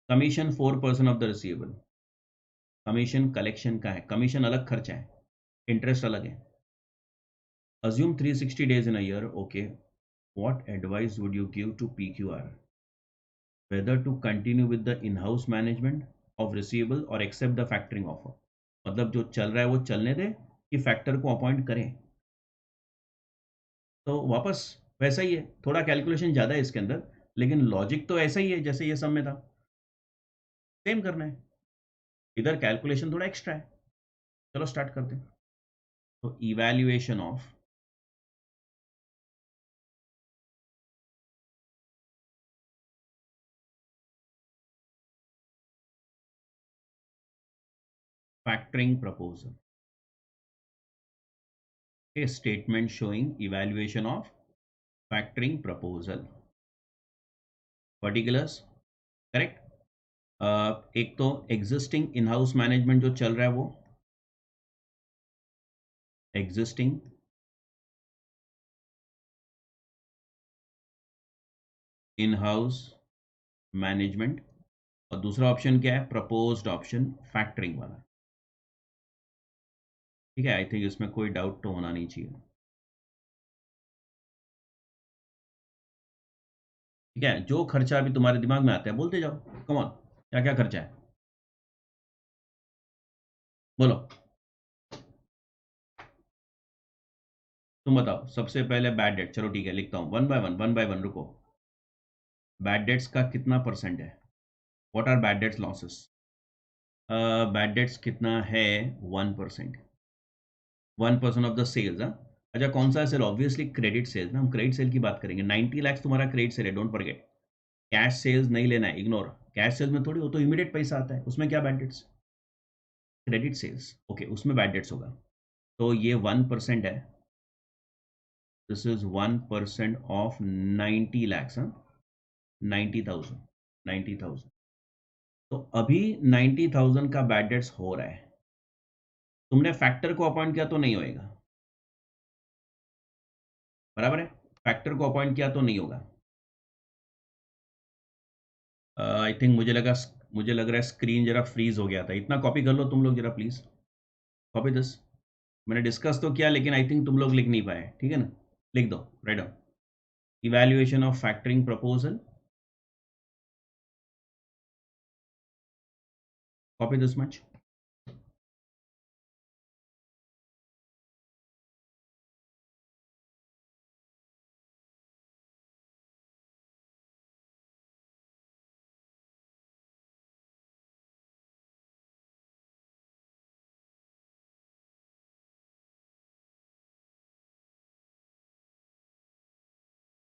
Commission 4% of the receivable. Commission collection का है, कमीशन अलग खर्चा है, इंटरेस्ट अलग है। Assume 360 days in a year, okay. What advice would you give to PQR, whether to continue with the in house management of receivable और accept the factoring offer. मतलब जो चल रहा है वो चलने दे कि फैक्टर को अपॉइंट करें। तो वापस वैसा ही है, थोड़ा कैलकुलेशन ज़्यादा है इसके अंदर, लेकिन लॉजिक तो ऐसा ही है जैसे ये सब में था, सेम करना है। इधर कैलकुलेशन थोड़ा एक्स्ट्रा है। चलो स्टार्ट करते हैं। तो evaluation of factoring proposal, a statement showing evaluation of factoring proposal, particulars, correct. एक तो एग्जिस्टिंग इन हाउस मैनेजमेंट जो चल रहा है वो एग्जिस्टिंग इन हाउस मैनेजमेंट, और दूसरा ऑप्शन क्या है, प्रपोज्ड ऑप्शन फैक्टरिंग वाला। ठीक है, आई थिंक इसमें कोई डाउट तो होना नहीं चाहिए। ठीक है, जो खर्चा अभी तुम्हारे दिमाग में आता है बोलते जाओ, कम ऑन, क्या क्या खर्चा है बोलो। तुम बताओ सबसे पहले बैड डेट, चलो ठीक है लिखता हूँ, one by one, one by one, रुको। बैड डेट्स का कितना परसेंट है, what are bad debts losses. Bad debts कितना है, 1%। 1% ऑफ द सेल्स। हाँ, अच्छा कौन सा सेल, ऑब्वियसली क्रेडिट सेल्स ना, हम क्रेडिट सेल की बात करेंगे। 90 लाख तुम्हारा क्रेडिट सेल है, डोंट फॉरगेट। कैश सेल्स नहीं लेना है, इग्नोर। कैश सेल्स में थोड़ी, वो तो इमीडिएट पैसा आता है, उसमें क्या bad debts, credit sales, okay उसमें बैड डेट्स होगा। तो ये 1% है, दिस इज 1% ऑफ 90 lakhs। हाँ, 90,000, 90,000। तो अभी 90,000 का बैड डेट्स हो रहा है। तुमने फैक्टर को अपॉइंट किया तो नहीं होएगा, बराबर है। फैक्टर को अपॉइंट किया तो नहीं होगा। आई थिंक मुझे लग रहा है स्क्रीन जरा फ्रीज हो गया था। इतना कॉपी कर लो तुम लोग जरा प्लीज, कॉपी दिस। मैंने डिस्कस तो किया लेकिन आई थिंक तुम लोग लिख नहीं पाए, ठीक है ना? लिख दो, write down. Evaluation of factoring proposal, copy this much.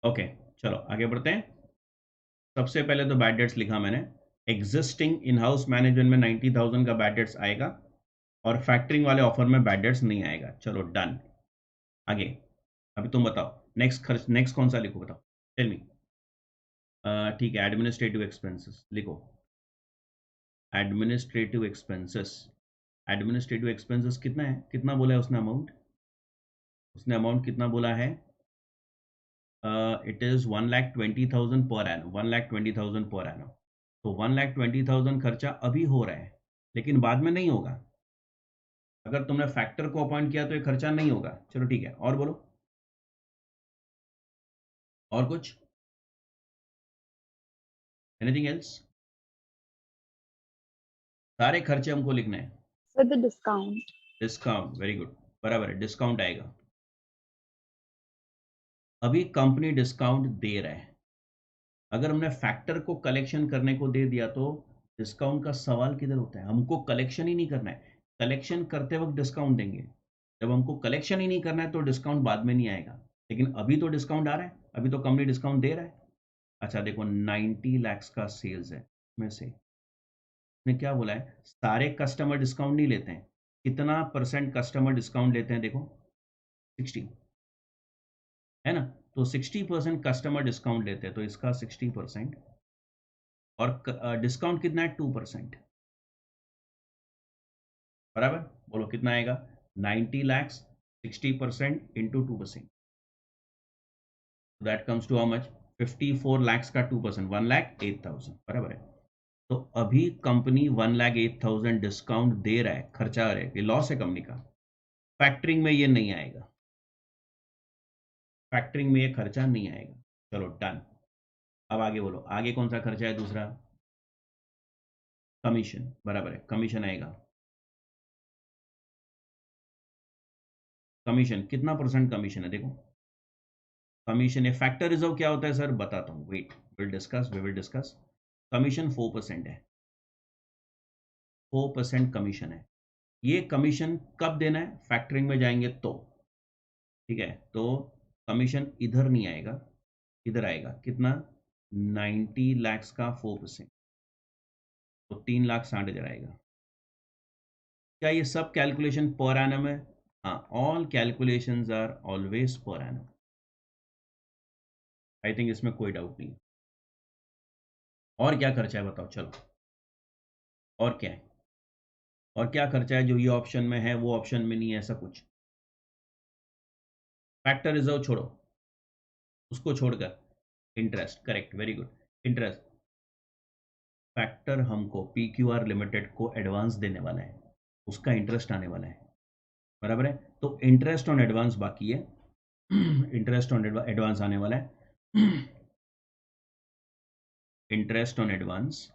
Okay, चलो आगे बढ़ते हैं। सबसे पहले तो बैड डेट्स लिखा मैंने। एग्जिस्टिंग इन हाउस मैनेजमेंट में 90,000 का बैड डेट्स आएगा और फैक्टरिंग वाले ऑफर में बैड डेट्स नहीं आएगा। चलो डन। आगे, अभी तुम बताओ नेक्स्ट खर्च, नेक्स्ट कौन सा लिखो बताओ, टेल मी। ठीक है, एडमिनिस्ट्रेटिव एक्सपेंसेस लिखो। एडमिनिस्ट्रेटिव एक्सपेंसेस, एडमिनिस्ट्रेटिव एक्सपेंसेस कितना है, कितना बोला है उसने अमाउंट? उसने अमाउंट कितना बोला है? It is 1,20,000 per annum, 1,20,000 per annum. तो 1,20,000 खर्चा अभी हो रहा है लेकिन बाद में नहीं होगा। अगर तुमने फैक्टर को अपॉइंट किया तो ये खर्चा नहीं होगा। चलो ठीक है, और बोलो, और कुछ, एनीथिंग एल्स? सारे खर्चे हमको लिखने हैं। Sir, the discount. Discount, very good, बराबर है, डिस्काउंट आएगा। अभी कंपनी डिस्काउंट दे रहा है। अगर हमने फैक्टर को कलेक्शन करने को दे दिया तो डिस्काउंट का सवाल किधर होता है? हमको कलेक्शन ही नहीं करना है। कलेक्शन करते वक्त डिस्काउंट देंगे। जब हमको कलेक्शन ही नहीं करना है तो डिस्काउंट बाद में नहीं आएगा। लेकिन अभी तो डिस्काउंट आ रहा है, अभी तो कंपनी डिस्काउंट दे रहा है। अच्छा देखो, 90 लैक्स का सेल्स है, में से ने क्या बोला है, सारे कस्टमर डिस्काउंट नहीं लेते हैं। कितना परसेंट कस्टमर डिस्काउंट लेते हैं देखो, 60, है ना? तो 60% कस्टमर डिस्काउंट लेते हैं, तो इसका 60%, और डिस्काउंट कितना है, 2%। बराबर, बोलो कितना आएगा? 90 lakhs, 60% into 2%, that comes to how much? 54 lakhs का 2%, 1,08,000, बराबर है। तो अभी कंपनी 1,08,000 डिस्काउंट दे रहा है, खर्चा रहा है, ये लॉस है कंपनी का। फैक्टरिंग में ये नहीं आएगा, फैक्टरिंग में ये खर्चा नहीं आएगा। चलो डन। अब आगे बोलो, आगे कौन सा खर्चा है दूसरा? कमीशन, बराबर है, कमीशन आएगा। कमीशन कितना परसेंट कमीशन है देखो। कमीशन, ये फैक्टर रिजर्व क्या होता है सर, बताता हूँ, wait, will discuss, we will discuss. Commission 4% है, 4% कमीशन है। ये कमीशन कब देना है? फैक्टरिंग में जाएंगे तो, ठीक है? तो कमीशन इधर नहीं आएगा, इधर आएगा। कितना? 90 लैक्स का 4%, तो 3,60,000 आएगा। क्या ये सब कैलकुलेशन पर एनम है? हाँ, all calculations are always per annum. I think इसमें कोई डाउट नहीं। और क्या खर्चा है बताओ, चलो, और क्या है? और क्या खर्चा है जो ये ऑप्शन में है वो ऑप्शन में नहीं है, ऐसा कुछ? फैक्टर रिजर्व छोड़ो, उसको छोड़कर interest, correct, very good, interest. Factor हमको PQR लिमिटेड को एडवांस देने वाला है, उसका इंटरेस्ट आने वाला है, बराबर है। तो इंटरेस्ट ऑन एडवांस बाकी है, इंटरेस्ट ऑन एडवांस आने वाला है। इंटरेस्ट ऑन एडवांस,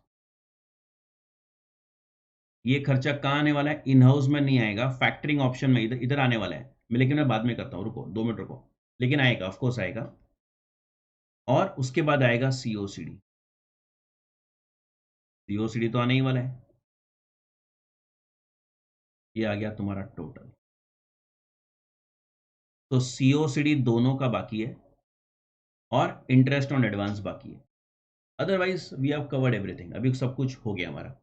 ये खर्चा कहाँ आने वाला है? इन हाउस में नहीं आएगा, फैक्टरिंग ऑप्शन में, इधर इधर आने वाला है। लेकिन मैं बाद में करता हूँ, रुको 2 मिनट रुको। लेकिन आएगा, ऑफकोर्स आएगा। और उसके बाद आएगा COCD। COCD तो आने ही वाला है। ये आ गया तुम्हारा टोटल। तो COCD दोनों का बाकी है और इंटरेस्ट ऑन एडवांस बाकी है। Otherwise we have covered everything, अभी सब कुछ हो गया हमारा।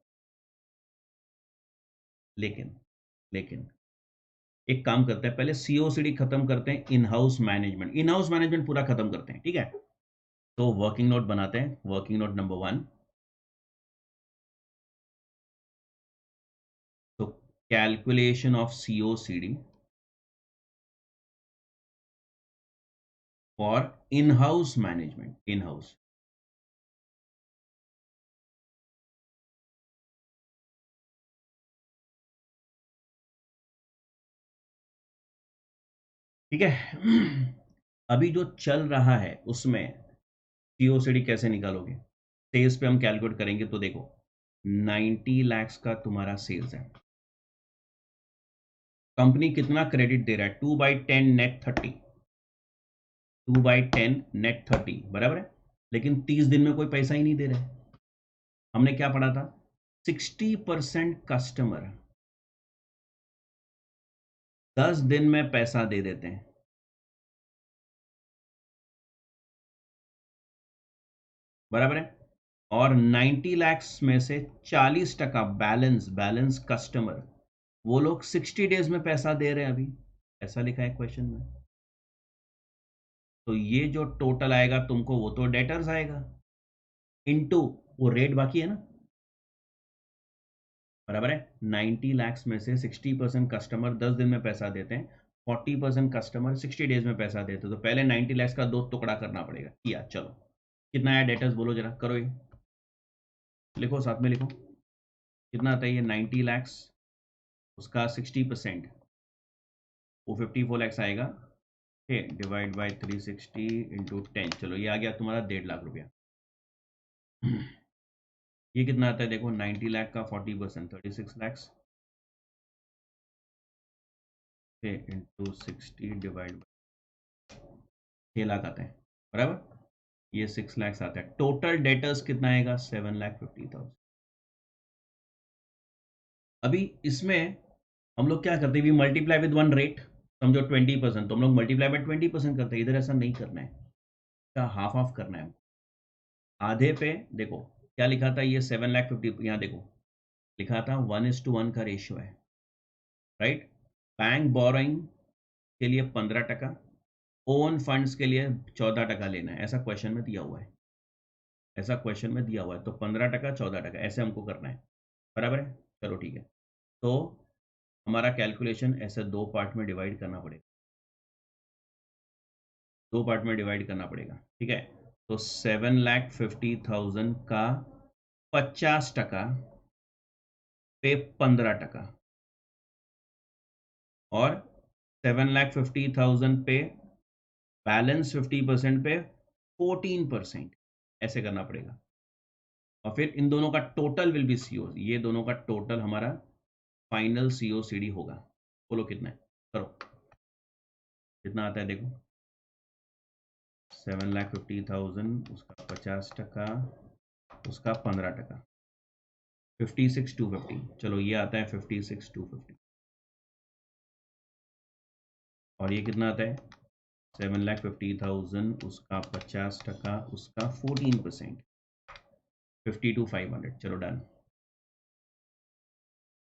लेकिन लेकिन एक काम करते हैं, पहले COCD खत्म करते हैं, इन हाउस मैनेजमेंट, इन हाउस मैनेजमेंट पूरा खत्म करते हैं, ठीक है? तो वर्किंग नोट बनाते हैं, वर्किंग नोट नंबर 1। तो calculation of COCD for in house management, in house. ठीक है। अभी जो चल रहा है उसमें सीओसीडी कैसे निकालोगे? सेल्स पे हम कैलकुलेट करेंगे तो देखो 90 लाख का तुम्हारा सेल्स है, कंपनी कितना क्रेडिट दे रहा है? 2/10 नेट 30, 2/10 नेट 30 बराबर है, लेकिन 30 दिन में कोई पैसा ही नहीं दे रहा है। हमने क्या पढ़ा था? 60% कस्टमर 10 दिन में पैसा दे देते हैं, बराबर है। और 90 लाख में से 40% बैलेंस, बैलेंस कस्टमर, वो लोग 60 डेज में पैसा दे रहे हैं अभी, ऐसा लिखा है क्वेश्चन में। तो ये जो टोटल आएगा तुमको वो तो डेटर्स आएगा, इनटू वो रेट बाकी है ना, बराबर है। 90 लाख में से 60% कस्टमर 10 दिन में पैसा देते हैं, 40% कस्टमर 60 डेज में पैसा देते हैं। तो पहले 90 लाख का दो टुकड़ा करना पड़ेगा, किया, चलो कितना आया डेटर्स बोलो जरा, करो ये, लिखो साथ में लिखो, कितना आता है ये 90 लाख, उसका 60% वो 54 लाख आएगा, ठीक, डिवाइड बाई 360 इंटू 10, चलो ये आ गया तुम्हारा 1.5 लाख रुपया। ये कितना आता है देखो, 90 लाख का 40% 36 लाख, इंटू 60 डिवाइड 6 लाख आता है, बराबर। ये 6 लाख आता है, टोटल डेटर्स कितना आएगा? 7,50,000। अभी इसमें हम लोग क्या करते हैं, we multiply with one rate, समझो 20%, तो हम लोग मल्टीप्लाई बाय 20% करते हैं। इधर ऐसा नहीं करना है, इसका हाफ हाफ करना है। आधे पे देखो क्या लिखा था, ये 7,50,000, यहाँ देखो लिखा था 1:1 का रेशियो है, राइट। बैंक बोरोइंग के लिए 15%, ओन फंड्स के लिए 14% लेना है, ऐसा क्वेश्चन में दिया हुआ है, ऐसा क्वेश्चन में दिया हुआ है। तो 15%, 14% ऐसे हमको करना है, बराबर है। चलो ठीक है, तो हमारा कैलकुलेशन ऐसे दो पार्ट में डिवाइड करना पड़ेगा, दो पार्ट में डिवाइड करना पड़ेगा, ठीक है। तो 7,50,000 का 50% पे 15%, और 7,50,000 पे बैलेंस 50% पे 14%, ऐसे करना पड़ेगा। और फिर इन दोनों का टोटल विल बी सीओ, ये दोनों का टोटल हमारा फाइनल सीओ सीडी होगा। बोलो कितना है, करो कितना आता है देखो, 7,50,000 उसका 50%, उसका 15%, 56,250, चलो ये आता है 56,250। और ये कितना आता है 7,50,000 उसका 50%, उसका 14%, 52,500, चलो डन।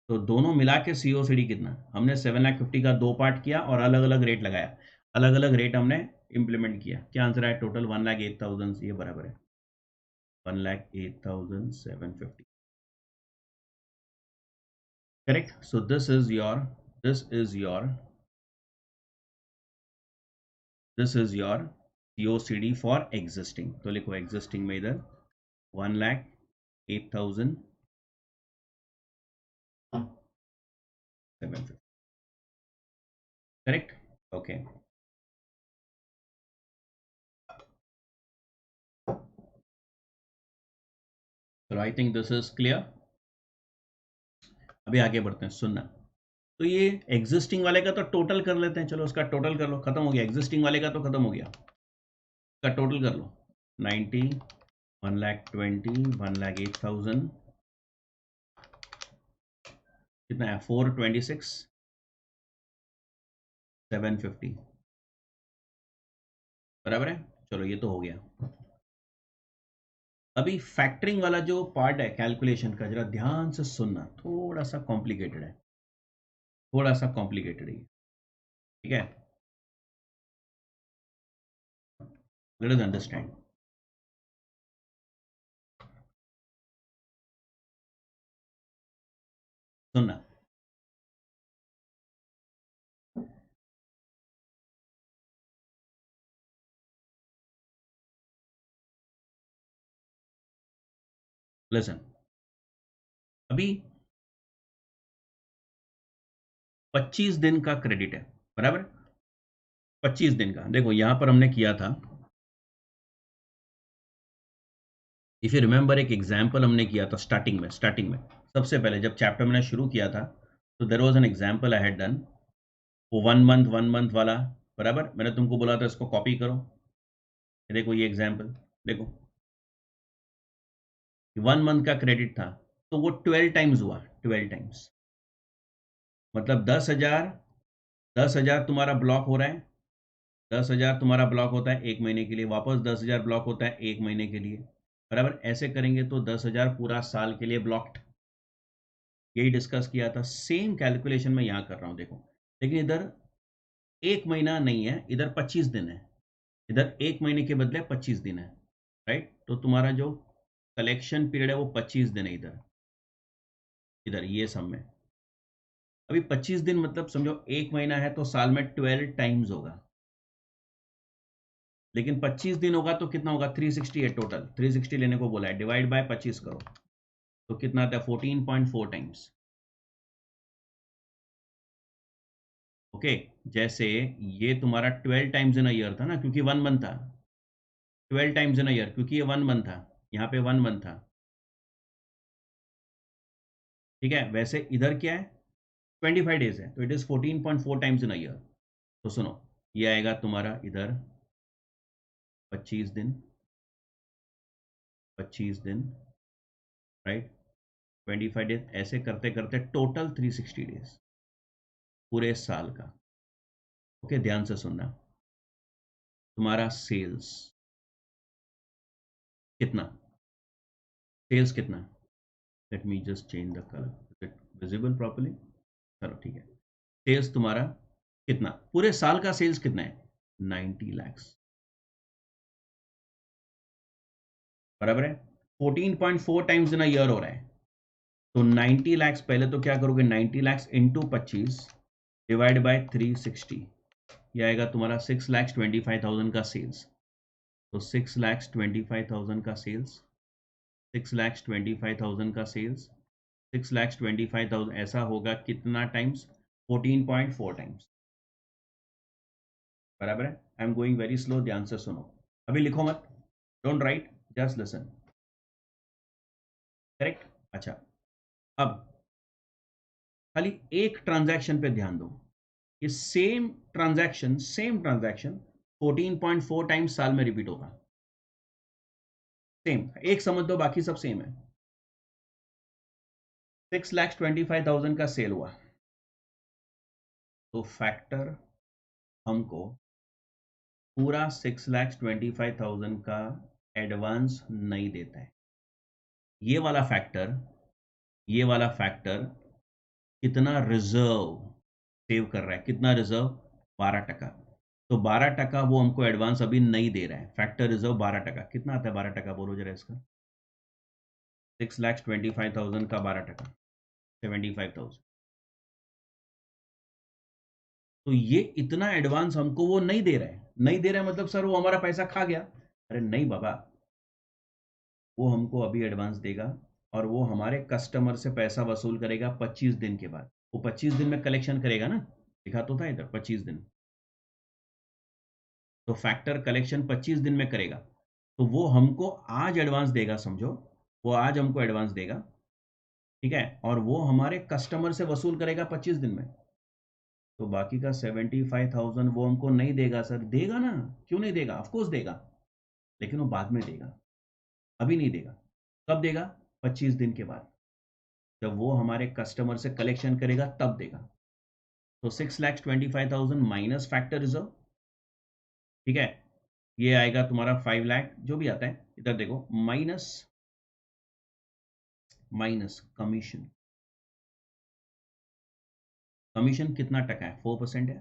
तो दोनों मिला के सीओसीडी कितना, हमने 7,50,000 का दो पार्ट किया और अलग अलग रेट लगाया, अलग अलग रेट हमने इंप्लीमेंट किया, क्या आंसर आया टोटल 1,08,000, ये बराबर है 1,08,750, correct. So this is your COCD for existing, तो लिखो एग्जिस्टिंग में इधर 1,08,750, करेक्ट, ओके। चलो I think this is clear. अभी आगे बढ़ते हैं, सुनना। तो ये एग्जिस्टिंग वाले का तो टोटल कर लेते हैं, चलो उसका टोटल कर लो, खत्म हो गया, एग्जिस्टिंग वाले का तो खत्म हो गया, का टोटल कर लो, 90, 1,20,000, 1,08,000, कितना है 426, 750, बराबर है। चलो ये तो हो गया। अभी फैक्टरिंग वाला जो पार्ट है कैलकुलेशन का, जरा ध्यान से सुनना, थोड़ा सा कॉम्प्लिकेटेड है, थोड़ा सा कॉम्प्लिकेटेड है, ठीक है, लेट अस अंडरस्टैंड। सुनना, लिसन। अभी 25 दिन का क्रेडिट है, बराबर, 25 दिन का। देखो यहां पर हमने किया था, इफ यू रिमेंबर एक एग्जाम्पल हमने किया था स्टार्टिंग में सबसे पहले जब चैप्टर मैंने शुरू किया था, तो there was an example I had done, वो 1 मंथ वाला, बराबर। मैंने तुमको बोला था इसको कॉपी करो। देखो ये एग्जाम्पल, देखो 1 मंथ का क्रेडिट था, तो वो 12 टाइम्स हुआ, 12 टाइम्स। मतलब 10,000, 10,000 तुम्हारा ब्लॉक हो रहा है, 10,000 तुम्हारा ब्लॉक होता है 1 महीने के लिए, वापस 10,000 ब्लॉक होता है 1 महीने के लिए, बराबर। ऐसे करेंगे तो 10,000 पूरा साल के लिए ब्लॉक्ड। यही डिस्कस किया था, सेम कैलकुलेशन मैं यहाँ कर रहा हूँ, देखो। लेकिन इधर 1 महीना नहीं है, इधर 25 दिन है। इधर 1 महीने के बदले 25 दिन है, राइट। तो तुम्हारा जो कलेक्शन पीरियड है वो 25 दिन है इधर, इधर ये सब में। अभी 25 दिन मतलब समझो 1 महीना है, तो साल में 12 टाइम्स होगा। लेकिन 25 दिन होगा तो कितना होगा, 360 है टोटल। 360 लेने को बोला है, डिवाइड बाय 25 करो, तो कितना आता है, 14.4 टाइम्स। ओके। जैसे ये तुम्हारा 12 टाइम्स इन अ ईयर था ना, क्योंकि 1 मंथ था। 12 टाइम्स इन अ ईयर, क्योंकि ये 1 मंथ था, यहाँ पे 1 मंथ था, ठीक है। वैसे इधर क्या है, 25 डेज है, तो it is 14.4 times in a year. तो सुनो, ये आएगा तुम्हारा इधर 25 दिन, 25 दिन, राइट। 25 डेज, ऐसे करते करते टोटल 360 डेज पूरे साल का। ओके, ध्यान से सुनना। तुम्हारा सेल्स कितना, सेल्स कितना, let me just change the colour, is it visible properly? चलो ठीक है। सेल्स तुम्हारा कितना, पूरे साल का सेल्स कितना है, 90 lakhs, बराबर है। 14.4 टाइम्स इन अ ईयर हो रहा है, तो 90 lakhs, पहले तो क्या करोगे, 90 lakhs इंटू 25 डिवाइड बाय 360, यह आएगा तुम्हारा 6,25,000 का सेल्स। तो 6,25,000 का सेल्स, 6,25,000 का सेल्स, 6,25,000 ऐसा होगा कितना टाइम्स, 14.4 टाइम्स, बराबर है। आई एम गोइंग वेरी स्लो, ध्यान से सुनो, अभी लिखो मत, don't write, just listen, correct. अच्छा, अब खाली एक ट्रांजैक्शन पे ध्यान दो, ये सेम ट्रांजैक्शन 14.4 टाइम्स साल में रिपीट होगा। सेम, एक समझ दो, बाकी सब सेम है। 6,25,000 का सेल हुआ, तो फैक्टर हमको पूरा 6,25,000 का एडवांस नहीं देता है। ये वाला फैक्टर, ये वाला फैक्टर कितना रिजर्व सेव कर रहा है, कितना रिजर्व, 12%। तो 12% वो हमको एडवांस अभी नहीं दे रहा है, फैक्टर रिजर्व 12%। कितना आता है 12%, बोलो जरा इसका, 6,25,000 का 12%, 75,000। तो ये इतना एडवांस हमको वो नहीं दे रहा है, नहीं दे रहा है मतलब सर वो हमारा पैसा खा गया। अरे नहीं बाबा, वो हमको अभी एडवांस देगा, और वो हमारे कस्टमर से पैसा वसूल करेगा 25 दिन के बाद। वो 25 दिन में कलेक्शन करेगा ना, लिखा तो था इधर 25 दिन। तो फैक्टर कलेक्शन 25 दिन में करेगा, तो वो हमको आज एडवांस देगा, समझो, वो आज हमको एडवांस देगा, ठीक है। और वो हमारे कस्टमर से वसूल करेगा 25 दिन में। तो बाकी का 75,000 वो हमको नहीं देगा सर, देगा ना, क्यों नहीं देगा, ऑफकोर्स देगा, लेकिन वो बाद में देगा, अभी नहीं देगा। कब देगा, 25 दिन के बाद, जब वो हमारे कस्टमर से कलेक्शन करेगा तब देगा। तो 6,25,000 माइनस फैक्टर रिजर्व, ठीक है, ये आएगा तुम्हारा 5 लाख, जो भी आता है इधर देखो, माइनस, माइनस कमीशन। कमीशन कितना टका है, 4% है।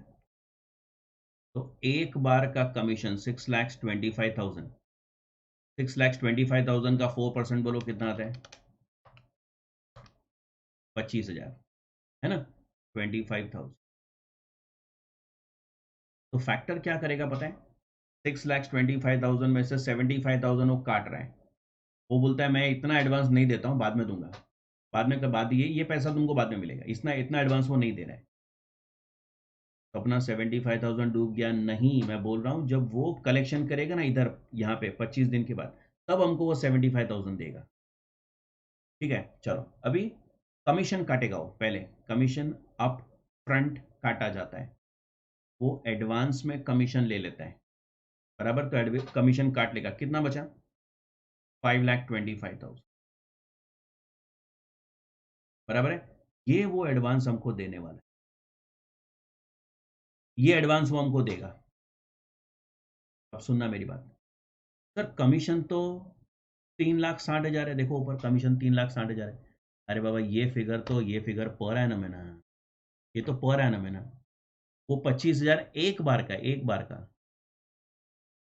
तो एक बार का कमीशन 6,25,000, 6,25,000 का 4% बोलो कितना आता है, 25,000, है ना, 25,000। तो फैक्टर क्या करेगा पता है, 6,25,000 में से 75,000 वो काट रहा है। वो बोलता है मैं इतना एडवांस नहीं देता हूँ, बाद में दूंगा, बाद में, बाद ये पैसा तुमको बाद में मिलेगा, इतना इतना एडवांस वो नहीं दे रहा है। तो अपना 75,000 डूब गया नहीं। मैं बोल रहा हूँ जब वो कलेक्शन करेगा ना इधर यहाँ पे 25 दिन के बाद, तब हमको वो 75,000 देगा। ठीक है, चलो अभी कमीशन काटेगा वो। पहले कमीशन अप फ्रंट काटा जाता है, वो एडवांस में कमीशन ले लेता है, बराबर। तो कमीशन काट लेगा, कितना बचा? 5,25,000, बराबर है। ये वो एडवांस हमको देने वाला है, ये एडवांस वो हमको देगा। अब सुनना मेरी बात। सर कमीशन तो 3,60,000 है, देखो ऊपर कमीशन 3,60,000 है। अरे बाबा ये फिगर पर एनम है ना, ये तो पर एनम है ना। वो 25,000 एक बार का, एक बार का।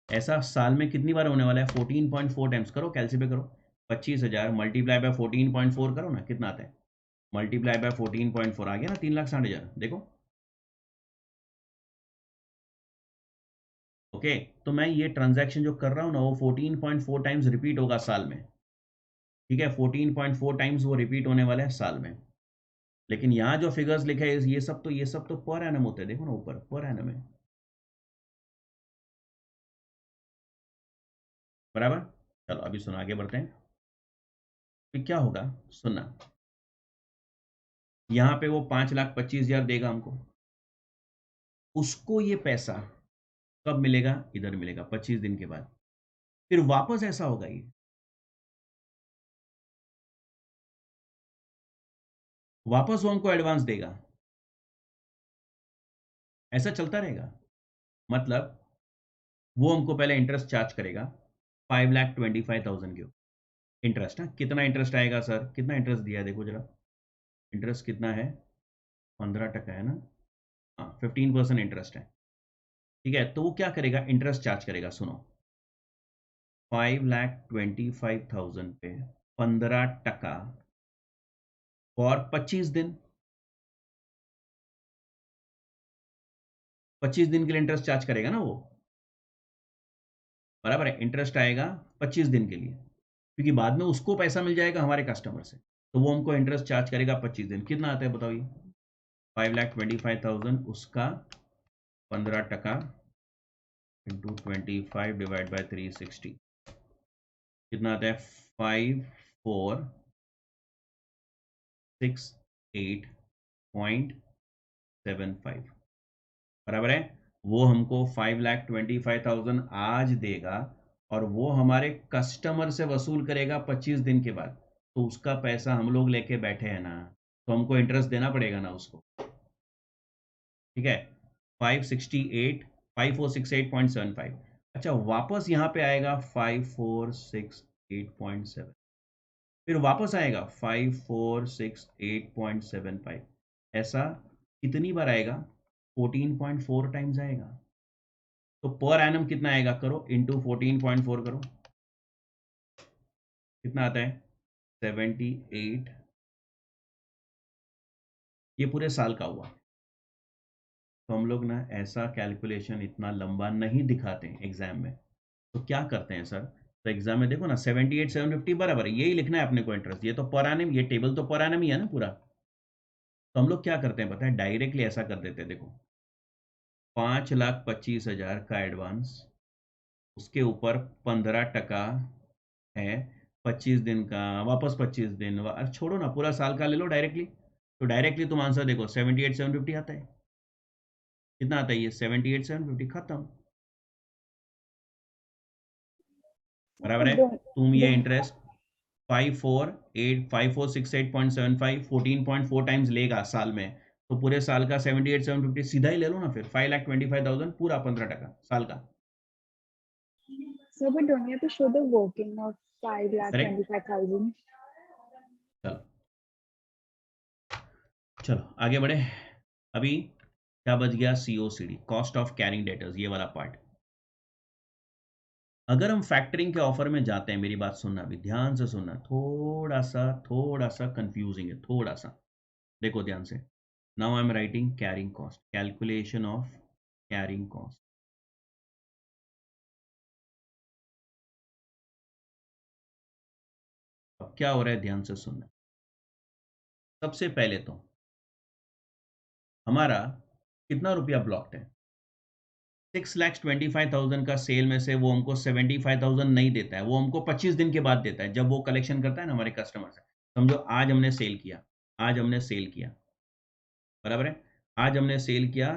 ऐसा साल में कितनी बार होने वाला है? 14.4 टाइम्स। करो कैलसी पे करो, 25,000 मल्टीप्लाई बाय 14.4 करो ना, कितना आता है? मल्टीप्लाई बाय 14.4 आ गया ना 3,60,000। देखो ओके। तो मैं ये ट्रांजैक्शन जो कर रहा हूँ ना, वो 14.4 टाइम्स रिपीट होगा साल में। ठीक है, 14.4 टाइम्स वो रिपीट होने वाले हैं साल में। लेकिन यहाँ जो फिगर्स लिखे हैं ये सब तो पर एनम होते हैं। देखो ना ऊपर पर एनम है, बराबर। चलो अभी सुनो, आगे बढ़ते हैं। फिर क्या होगा, सुनना। यहाँ पे वो 5,25,000 देगा हमको। उसको ये पैसा कब मिलेगा? इधर मिलेगा 25 दिन के बाद। फिर वापस ऐसा होगा, ये वापस वो हमको एडवांस देगा, ऐसा चलता रहेगा। मतलब वो हमको पहले इंटरेस्ट चार्ज करेगा 5,25,000 के इंटरेस्ट। है कितना इंटरेस्ट आएगा सर? कितना इंटरेस्ट दिया है देखो जरा, इंटरेस्ट कितना है? 15% है ना। हाँ, 15% इंटरेस्ट है। ठीक है, तो वो क्या करेगा? इंटरेस्ट चार्ज करेगा। सुनो, 5,25,000 पे 15% और 25 दिन, 25 दिन के लिए इंटरेस्ट चार्ज करेगा ना वो, बराबर है। इंटरेस्ट आएगा 25 दिन के लिए, क्योंकि बाद में उसको पैसा मिल जाएगा हमारे कस्टमर से, तो वो हमको इंटरेस्ट चार्ज करेगा 25 दिन। कितना आता है बताओ ये? 5,25,000 उसका 15% इंटू 25 डिवाइड बाई 360, कितना आता है? 5,468.75, बराबर है। वो हमको 5,25,000 आज देगा, और वो हमारे कस्टमर से वसूल करेगा 25 दिन के बाद। तो उसका पैसा हम लोग लेके बैठे हैं ना, तो हमको इंटरेस्ट देना पड़ेगा ना उसको। ठीक है, 5,468.75। अच्छा, वापस यहाँ पे आएगा 5,468.7, फिर वापस आएगा 5,468.75। ऐसा कितनी बार आएगा? 14.4 टाइम्स आएगा। तो पर एनम कितना आएगा? करो इंटू 14.4 करो, कितना आता है? 78। ये पूरे साल का हुआ। तो हम लोग ना ऐसा कैलकुलेशन इतना लंबा नहीं दिखाते हैं एग्जाम में। तो क्या करते हैं सर, तो एग्जाम में देखो ना 78,750 बराबर है, यही लिखना है अपने को इंटरेस्ट। ये तो पर एनम, ये टेबल तो पर एनम ही है ना पूरा। तो हम लोग क्या करते हैं पता है? डायरेक्टली ऐसा कर देते हैं। देखो 5,25,000 का एडवांस, उसके ऊपर 15% है, 25 दिन का, वापस 25 दिन, अरे छोड़ो ना, पूरा साल का ले लो डायरेक्टली। तो डायरेक्टली तुम आंसर देखो, 78,750 आता है। कितना आता है ये? 78,750, खत्म, बराबर है। तुम ये Don't इंटरेस्ट 5,468.75 14.4 टाइम्स लेगा साल में, तो पूरे साल का 78,750 सीधा ही ले लो ना, फिर 5,25,000 पूरा 15% साल का। So, but don't you have to show the working of five lakh correct. 25,000? चलो, चलो आगे बढ़े। अभी क्या बच गया? COCD, cost of carrying debtors, ये वाला पार्ट। अगर हम फैक्टरिंग के ऑफर में जाते हैं, मेरी बात सुनना, अभी ध्यान से सुनना, थोड़ा सा कंफ्यूजिंग है, थोड़ा सा। देखो ध्यान से। Now I am writing carrying cost, calculation of carrying cost. अब क्या हो रहा है, ध्यान से सुनना। सबसे पहले तो हमारा कितना रुपया ब्लॉक्ड है? 6,25,000 का सेल में से वो हमको 75,000 नहीं देता है, वो हमको 25 दिन के बाद देता है, जब वो कलेक्शन करता है ना हमारे कस्टमर से। समझो आज हमने सेल किया, आज हमने सेल किया, बराबर है? आज हमने सेल किया,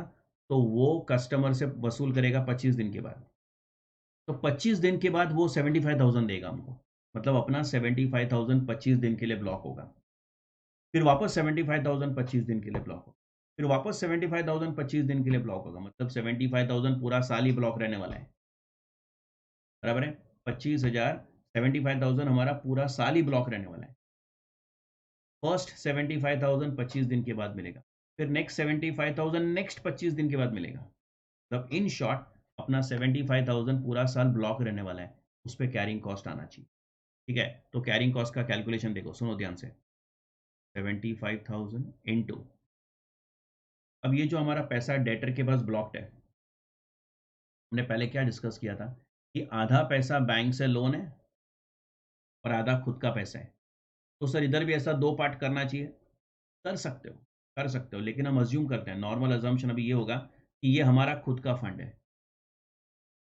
तो वो कस्टमर से वसूल करेगा 25 दिन के बाद। तो 25 दिन के बाद वो 75,000 देगा हमको, मतलब अपना 75,000 25 दिन के लिए ब्लॉक होगा। फिर वापस 75,000 25 दिन के लिए ब्लॉक होगा। फिर वापस 75,000 25 दिन के लिए ब्लॉक होगा, मतलब 75,000 पूरा साल ही ब्लॉक रहने वाला है, बराबर है? 25,000 75,000 हमारा पूरा साल ही ब्लॉक रहने वाला है। फर्स्ट 75,000 25 दिन के बाद मिलेगा, फिर नेक्स्ट 75,000 नेक्स्ट 25 दिन के बाद मिलेगा। मतलब इन शॉर्ट अपना 75,000 पूरा साल ब्लॉक रहने वाला है, उस पर कैरिंग कॉस्ट आना चाहिए। ठीक है, तो कैरिंग कॉस्ट का कैलकुलेशन देखो, सुनो ध्यान से। 75,000 इंटू, अब ये जो हमारा पैसा डेटर के पास ब्लॉक्ड है, हमने पहले क्या डिस्कस किया था कि आधा पैसा बैंक से लोन है और आधा खुद का पैसा है। तो सर इधर भी ऐसा दो पार्ट करना चाहिए, कर सकते हो, कर सकते हो, लेकिन हम अज्यूम करते हैं, नॉर्मल अजम्पशन अभी ये होगा कि ये हमारा खुद का फंड है।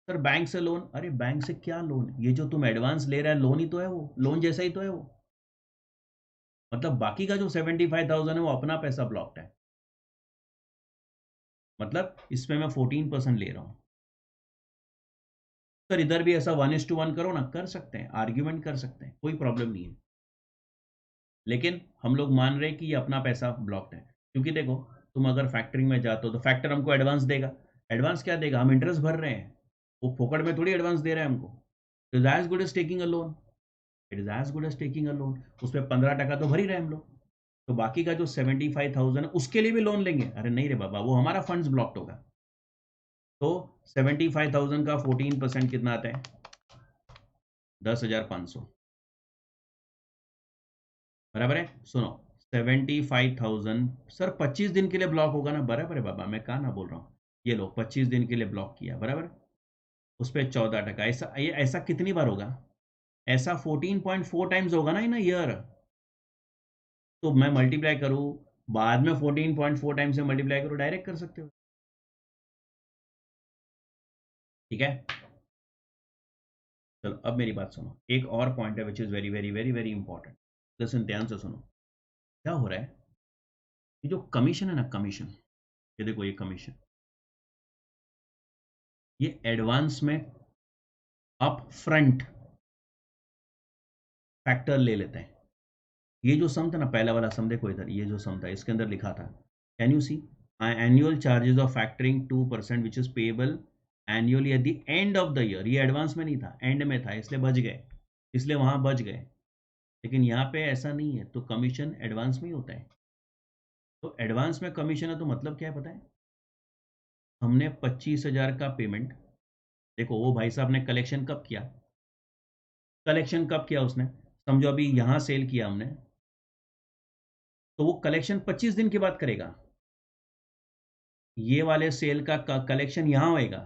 सर बैंक से लोन, अरे बैंक से क्या लोन, ये जो तुम एडवांस ले रहा है लोन ही तो है, वो लोन जैसा ही तो है वो। मतलब बाकी का जो 75,000 है वो अपना पैसा ब्लॉक्ड है, मतलब इसमें मैं 14% ले रहा हूं। सर इधर भी ऐसा 1:1 करो ना, कर सकते हैं, आर्ग्यूमेंट कर सकते हैं, कोई प्रॉब्लम नहीं है, लेकिन हम लोग मान रहे हैं कि ये अपना पैसा ब्लॉक्ड है। क्योंकि देखो, तुम अगर फैक्टरिंग में जाते हो तो फैक्टर हमको एडवांस देगा। एडवांस क्या देगा? हम इंटरेस्ट भर रहे हैं, वो फोकट में थोड़ी एडवांस दे रहा है हमको। It is as good as taking a loan, it is as good as taking a loan. उसमें 15% तो भर ही रहे हैं हम लोग। तो बाकी का जो 75,000 है उसके लिए भी लोन लेंगे? अरे नहीं रे बाबा, वो हमारा फंड्स ब्लॉक्ड होगा। तो 75,000 का 14% कितना आता है? 10,500, बराबर है? सुनो, 75,000 सर 25 दिन के लिए ब्लॉक होगा ना, बराबर है बाबा, मैं कहा ना बोल रहा हूँ। ये लो 25 दिन के लिए ब्लॉक किया, बराबर। उस पर 14%, ऐसा ये ऐसा कितनी बार होगा? ऐसा 14.4 टाइम्स होगा ना इन ईयर। तो मैं मल्टीप्लाई करूँ, बाद में 14.4 टाइम्स से मल्टीप्लाई करूँ, डायरेक्ट कर सकते हो। ठीक है, चलो अब मेरी बात सुनो, एक और पॉइंट है which is very very very very important. Listen, ध्यान से सुनो। क्या हो रहा है, ये जो कमीशन है ना, कमीशन, ये देखो ये कमीशन, ये एडवांस में अप फ्रंट फैक्टर ले लेते हैं। ये जो सम था ना, पहला वाला सम देखो इधर, ये जो सम था इसके अंदर लिखा था, can you see, annual charges of factoring 2% which is payable annually at the end of the year. ये एडवांस में नहीं था, एंड में था, इसलिए बच गए, इसलिए वहां बच गए। लेकिन यहाँ पे ऐसा नहीं है, तो कमीशन एडवांस में ही होता है। तो एडवांस में कमीशन है तो मतलब क्या है पता है? हमने 25,000 का पेमेंट, देखो वो भाई साहब ने कलेक्शन कब किया, कलेक्शन कब किया उसने, समझो अभी यहां सेल किया हमने, तो वो कलेक्शन 25 दिन के बाद करेगा। ये वाले सेल का कलेक्शन यहां होएगा,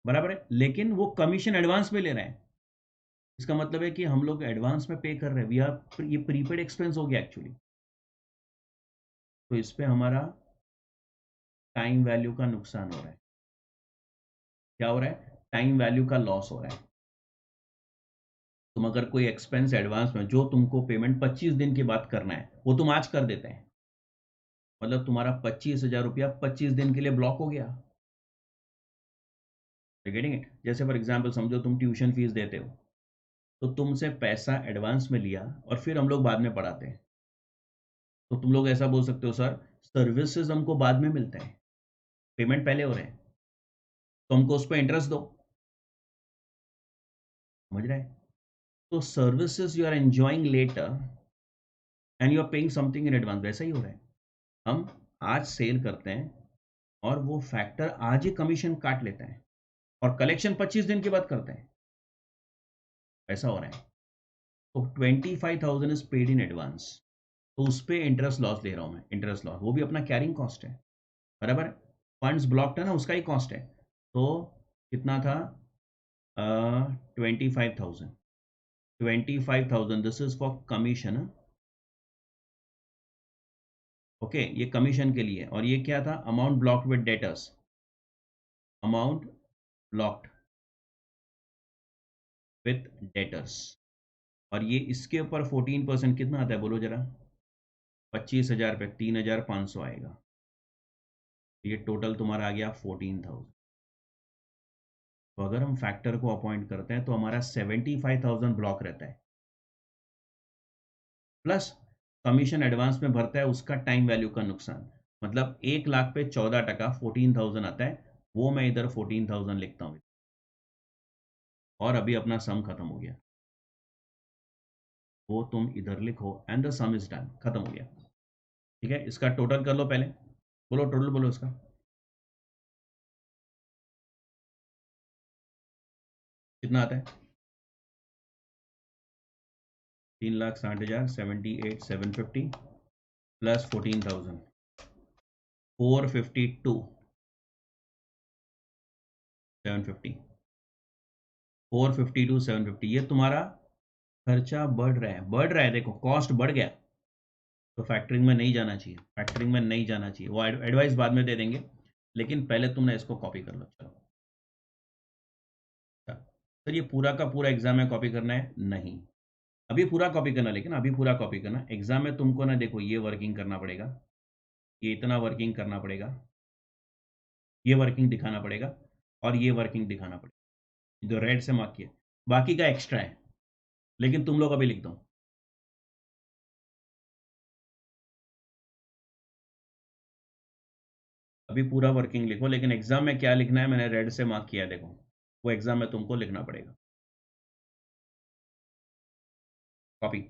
बराबर है, लेकिन वो कमीशन एडवांस में ले रहे हैं। इसका मतलब है कि हम लोग एडवांस में पे कर रहे हैं, वी आर, ये प्रीपेड एक्सपेंस हो गया एक्चुअली। तो इस पे हमारा टाइम वैल्यू का नुकसान हो रहा है। क्या हो रहा है? टाइम वैल्यू का लॉस हो रहा है। तुम अगर कोई एक्सपेंस एडवांस में, जो तुमको पेमेंट 25 दिन के बाद करना है, वो तुम आज कर देते हैं, मतलब तुम्हारा 25,000 रुपया 25 दिन के लिए ब्लॉक हो गया। Getting it? जैसे फॉर एग्जाम्पल समझो तुम ट्यूशन फीस देते हो, तो तुमसे पैसा एडवांस में लिया और फिर हम लोग बाद में पढ़ाते हैं, तो तुम लोग ऐसा बोल सकते हो, सर सर्विसेज हमको बाद में मिलते हैं, पेमेंट पहले हो रहे हैं, तो हमको उस पर इंटरेस्ट दो। समझ रहे हैं? तो services you are enjoying later and you are paying something in advance, वैसा ही हो रहा है। हम आज सेल करते हैं और वो फैक्टर आज ही कमीशन काट लेता है और कलेक्शन 25 दिन के बाद करते हैं, ऐसा हो रहा है। तो 25,000 इज पेड इन एडवांस, तो उस पर इंटरेस्ट लॉस ले रहा हूं मैं, इंटरेस्ट लॉस, वो भी अपना कैरिंग कॉस्ट है, बराबर। फंड्स ब्लॉक्ड है ना, उसका ही कॉस्ट है। तो कितना था? 25,000, 25,000 this is for commission, okay, ये कमीशन के लिए। और ये क्या था? Amount blocked with debtors, amount blocked with debtors. और ये इसके ऊपर 14% कितना आता है बोलो जरा? 25,000 पे 3,500 आएगा। ये टोटल तुम्हारा आ गया 14,000। तो अगर हम फैक्टर को अपॉइंट करते हैं तो हमारा 75,000 ब्लॉक रहता है, प्लस कमीशन एडवांस में भरता है उसका टाइम वैल्यू का नुकसान। मतलब 1 लाख पे 14% 14,000 आता है, वो मैं इधर 14,000 लिखता हूँ। और अभी अपना सम खत्म हो गया, वो तुम इधर लिखो and the some is done, खत्म हो गया। ठीक है, इसका टोटल कर लो पहले, बोलो टोटल बोलो इसका। कितना आता है? 3,60,000 78,750 प्लस 14,000 452 750 452 750। ये तुम्हारा खर्चा बढ़ रहा है, देखो कॉस्ट बढ़ गया, तो फैक्टरिंग में नहीं जाना चाहिए, फैक्टरिंग में नहीं जाना चाहिए। वो एडवाइस बाद में दे देंगे, लेकिन पहले तुमने इसको कॉपी कर लो। चलो सर, ये पूरा का पूरा एग्जाम में कॉपी करना है? नहीं, अभी पूरा कॉपी करना, लेकिन अभी पूरा कॉपी करना एग्जाम में तुमको ना, देखो ये वर्किंग करना पड़ेगा, ये इतना वर्किंग करना पड़ेगा, ये वर्किंग दिखाना पड़ेगा, और ये वर्किंग दिखाना पड़ेगा जो रेड से मार्क किया। बाकी का एक्स्ट्रा है, लेकिन तुम लोग अभी लिख दो। अभी पूरा वर्किंग लिखो, लेकिन एग्जाम में क्या लिखना है मैंने रेड से मार्क किया है, देखो वो एग्जाम में तुमको लिखना पड़ेगा। कॉपी।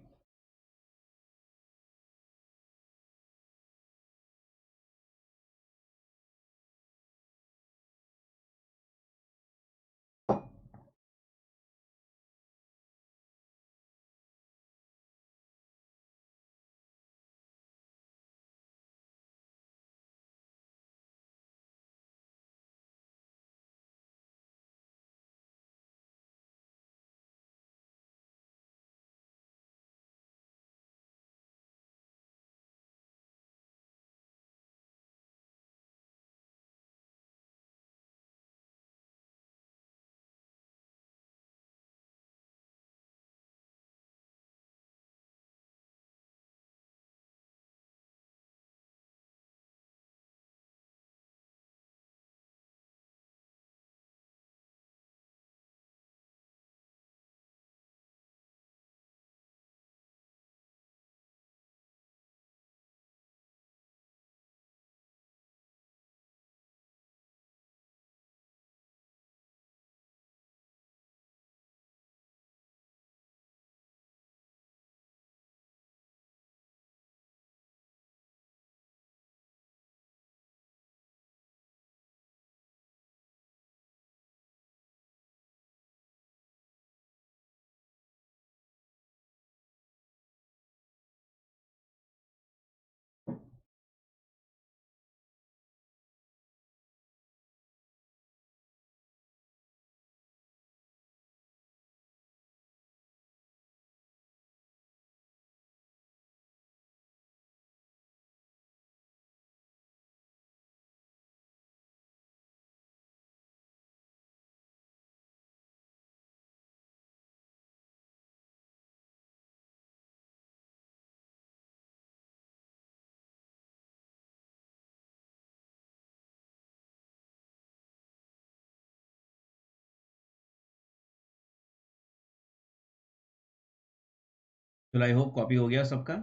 चलो आई होप कॉपी हो गया सबका,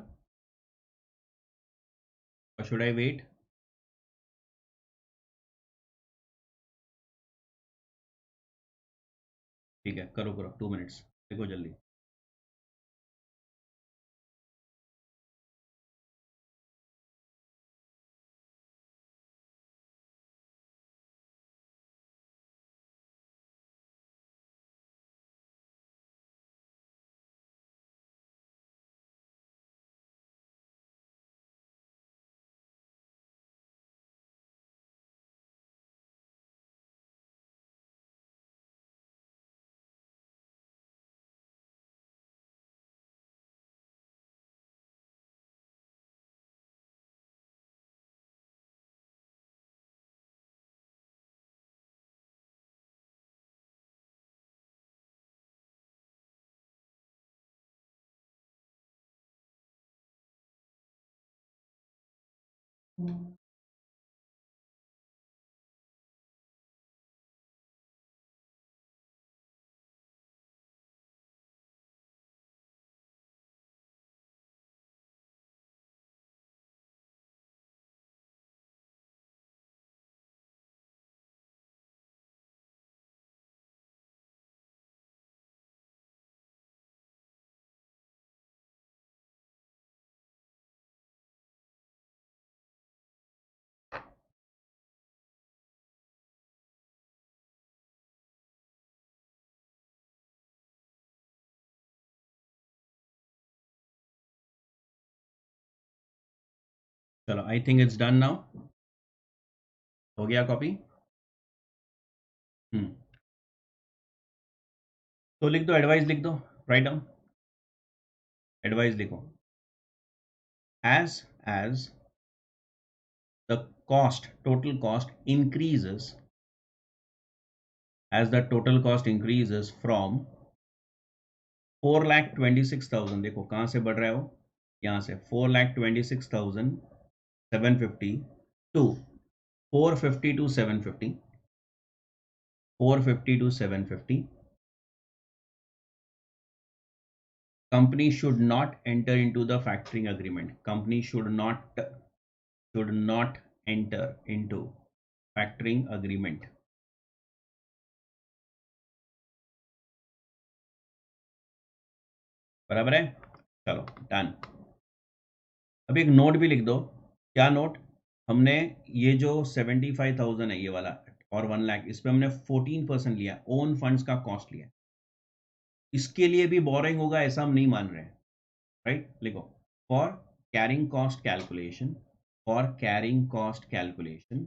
और शुड आई वेट? ठीक है, करो करो, 2 मिनट्स, देखो जल्दी। चलो, I think it's done now. हो गया कॉपी? तो लिख दो, एडवाइस लिख दो, राइट डाउन, एडवाइस लिखो। as the cost, total cost increases, as the total cost increases from 4,26,000, देखो कहाँ से बढ़ रहा है वो, यहाँ से 4,26,750 to 450 to 750, 450 to 750. Company should not enter into the factoring agreement. Company should not enter into factoring agreement. बराबर है? चलो डन। अब एक नोट भी लिख दो। क्या नोट? हमने ये जो 75,000 है ये वाला और 1 लाख, इस पे हमने 14% लिया, ओन फंड्स का कॉस्ट लिया। इसके लिए भी बोरिंग होगा ऐसा हम नहीं मान रहे हैं, राइट? लिखो, for carrying cost calculation, for carrying cost calculation,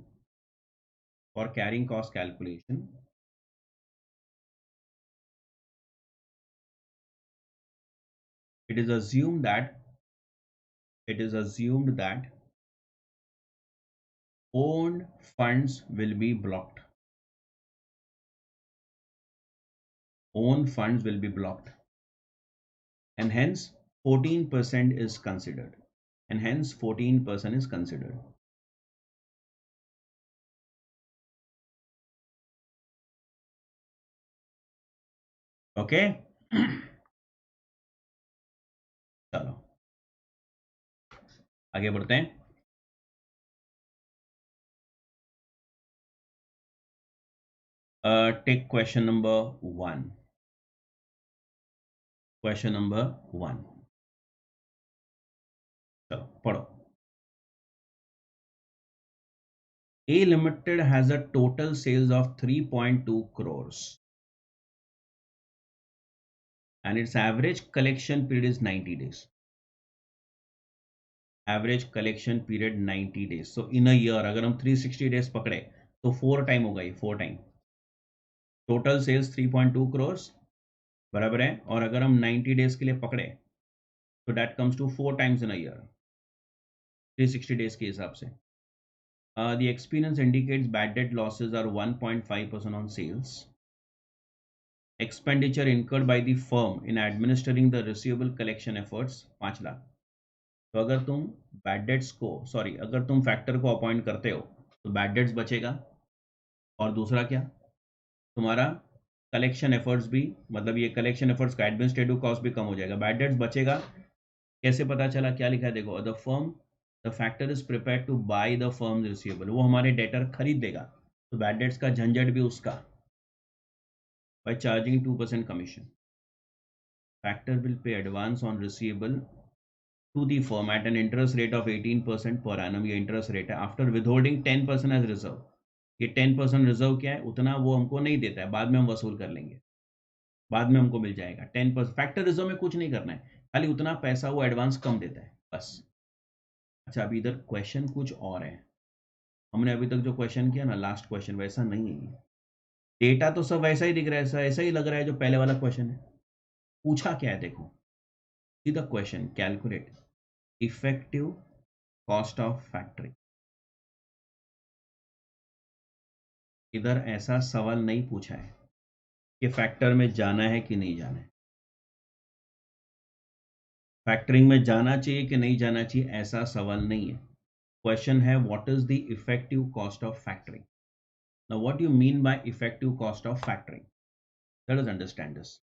for carrying cost calculation, it is assumed that owned funds will be blocked. Own funds will be blocked, and hence 14% is considered. And hence 14% is considered. Okay? चलो आगे बढ़ते हैं। Take question number 1. Question number 1. चलो पढ़ो। A Limited has a total sales of 3.2 crores and its average collection period is 90 days. Average collection period 90 days. So in a year अगर हम 360 days पकड़े तो 4 टाइम होगा ये, 4 टाइम। टोटल सेल्स 3.2 crores बराबर है, और अगर हम 90 डेज के लिए पकड़े तो that comes to 4 times in a year, 360 days के हिसाब से। The experience indicates bad debt losses are 1.5% on sales. Expenditure incurred by the firm in administering the receivable collection efforts 5 lakh. तो अगर तुम बैड डेट्स को, सॉरी, अगर तुम factor को अपॉइंट करते हो तो बैड डेट्स बचेगा, और दूसरा क्या, तुम्हारा कलेक्शन एफर्ट्स भी, मतलब ये कलेक्शन एफर्ट्स का एडमिनिस्ट्रेटिव कॉस्ट भी कम हो जाएगा। बैड डेट्स बचेगा, कैसे पता चला? क्या लिखा है देखो, the factor is prepare to buy the firm receivable, वो हमारे डेटर खरीद देगा, तो बैड डेट्स का झंझट भी उसका, by charging 2% commission. Factor will pay advance on receivable to the firm at an interest rate of 18% per annum. ये इंटरेस्ट रेट है आफ्टर विदहोल्डिंग 10% एज रिजर्व। ये 10% रिजर्व क्या है? उतना वो हमको नहीं देता है, बाद में हम वसूल कर लेंगे, बाद में हमको मिल जाएगा 10%। फैक्टर रिजर्व में कुछ नहीं करना है, खाली उतना पैसा वो एडवांस कम देता है, बस। अच्छा, अभी इधर क्वेश्चन कुछ और है। हमने अभी तक जो क्वेश्चन किया ना, लास्ट क्वेश्चन, वैसा नहीं है। डेटा तो सब वैसा ही दिख रहा है, ऐसा ही लग रहा है जो पहले वाला क्वेश्चन है। पूछा क्या है देखो, see the question, calculate effective cost of factory. इधर ऐसा सवाल नहीं पूछा है कि फैक्टर में जाना है कि नहीं जाना है, फैक्टरिंग में जाना चाहिए कि नहीं जाना चाहिए, ऐसा सवाल नहीं है। क्वेश्चन है what is the effective cost of factoring. Now what you mean by effective cost of factoring, let us understand this.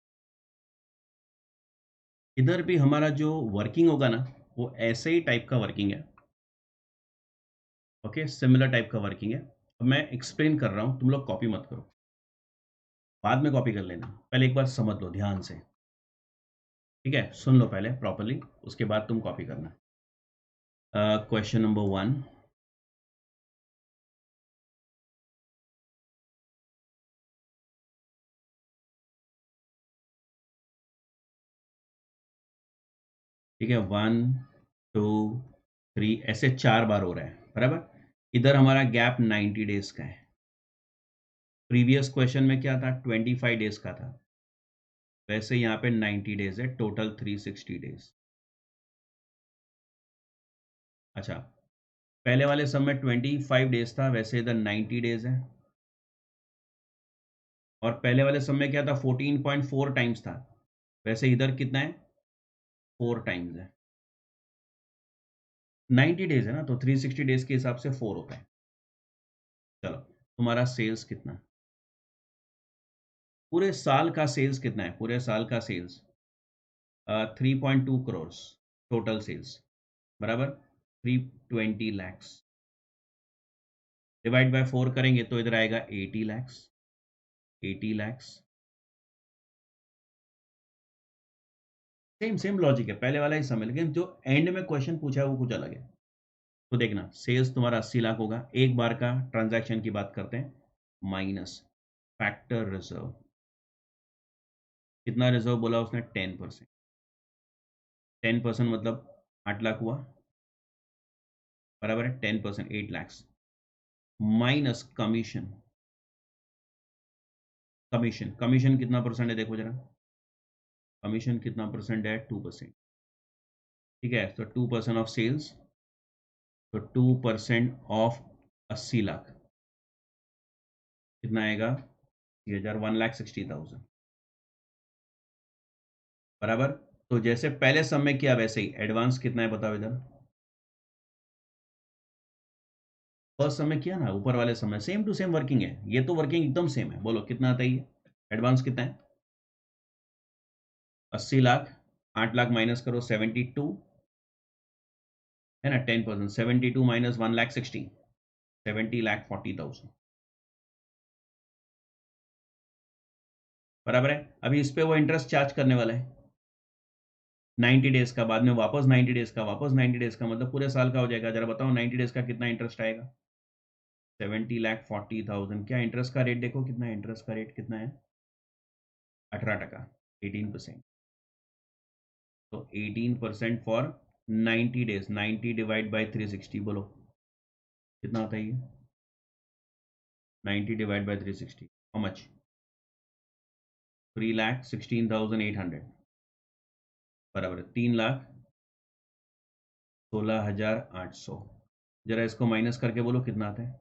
इधर भी हमारा जो वर्किंग होगा ना वो ऐसे ही टाइप का वर्किंग है. ओके, सिमिलर टाइप का वर्किंग है. अब मैं एक्सप्लेन कर रहा हूं, तुम लोग कॉपी मत करो, बाद में कॉपी कर लेना, पहले एक बार समझ लो ध्यान से. ठीक है, सुन लो पहले प्रॉपरली, उसके बाद तुम कॉपी करना. Question number 1. ठीक है, 1 2 3 ऐसे 4 बार हो रहा है बराबर. इधर हमारा गैप 90 डेज का है. प्रीवियस क्वेश्चन में क्या था, 25 डेज का था. वैसे यहाँ पे 90 डेज है, टोटल 360 डेज. अच्छा, पहले वाले सब में 25 डेज था, वैसे इधर 90 डेज है. और पहले वाले सब में क्या था, 14.4 टाइम्स था, वैसे इधर कितना है, 4 टाइम्स है. 90 डेज है ना, तो 360 डेज के हिसाब से 4 होता है. चलो, तुम्हारा सेल्स कितना, पूरे साल का सेल्स कितना है, पूरे साल का सेल्स 3.2 करोड़ टोटल सेल्स बराबर 320 लैक्स. डिवाइड बाय 4 करेंगे तो इधर आएगा 80 lakhs. 80 lakhs. Same same logic है, पहले वाला ही समय, लेकिन जो एंड में क्वेश्चन पूछा है वो कुछ अलग है. तो देखना, सेल्स तुम्हारा 80 लाख होगा, एक बार का ट्रांजैक्शन की बात करते हैं, माइनस फैक्टर रिजर्व. कितना रिजर्व बोला उसने, 10%. 10% मतलब 8 लाख हुआ बराबर है. 10% 8 lakhs minus commission. Commission commission कितना परसेंट है देखो जरा, कमीशन कितना परसेंट है, 2%. ठीक है, तो 2% ऑफ सेल्स, तो 2% ऑफ 80 लाख कितना आएगा, 3000, 1,60,000 बराबर. तो जैसे पहले सब में किया वैसे ही एडवांस कितना है बताओ इधर, फर्स्ट समय किया ना, ऊपर वाले समय सेम टू सेम वर्किंग है, ये तो वर्किंग एकदम सेम है. बोलो कितना आता है ये, एडवांस कितना है, 80 लाख. 8 लाख माइनस करो, 72 है ना, 10%, 72 माइनस 1,60,000, 70,40,000 बराबर है. अभी इस पे वो इंटरेस्ट चार्ज करने वाला है 90 डेज का, बाद में वापस 90 डेज का, वापस 90 डेज का, मतलब पूरे साल का हो जाएगा. जरा बताओ 90 डेज का कितना इंटरेस्ट आएगा, 70,40,000. क्या इंटरेस्ट का रेट देखो कितना है, इंटरेस्ट का रेट कितना है, 18%, 18%. तो 18% फॉर 90 डेज, 90 डिवाइड बाई 360, बोलो कितना होता है ये, 90 डिवाइड बाई 360 हाउ मच, 3,16,800 बराबर 3,16,800. जरा इसको माइनस करके बोलो कितना आता है.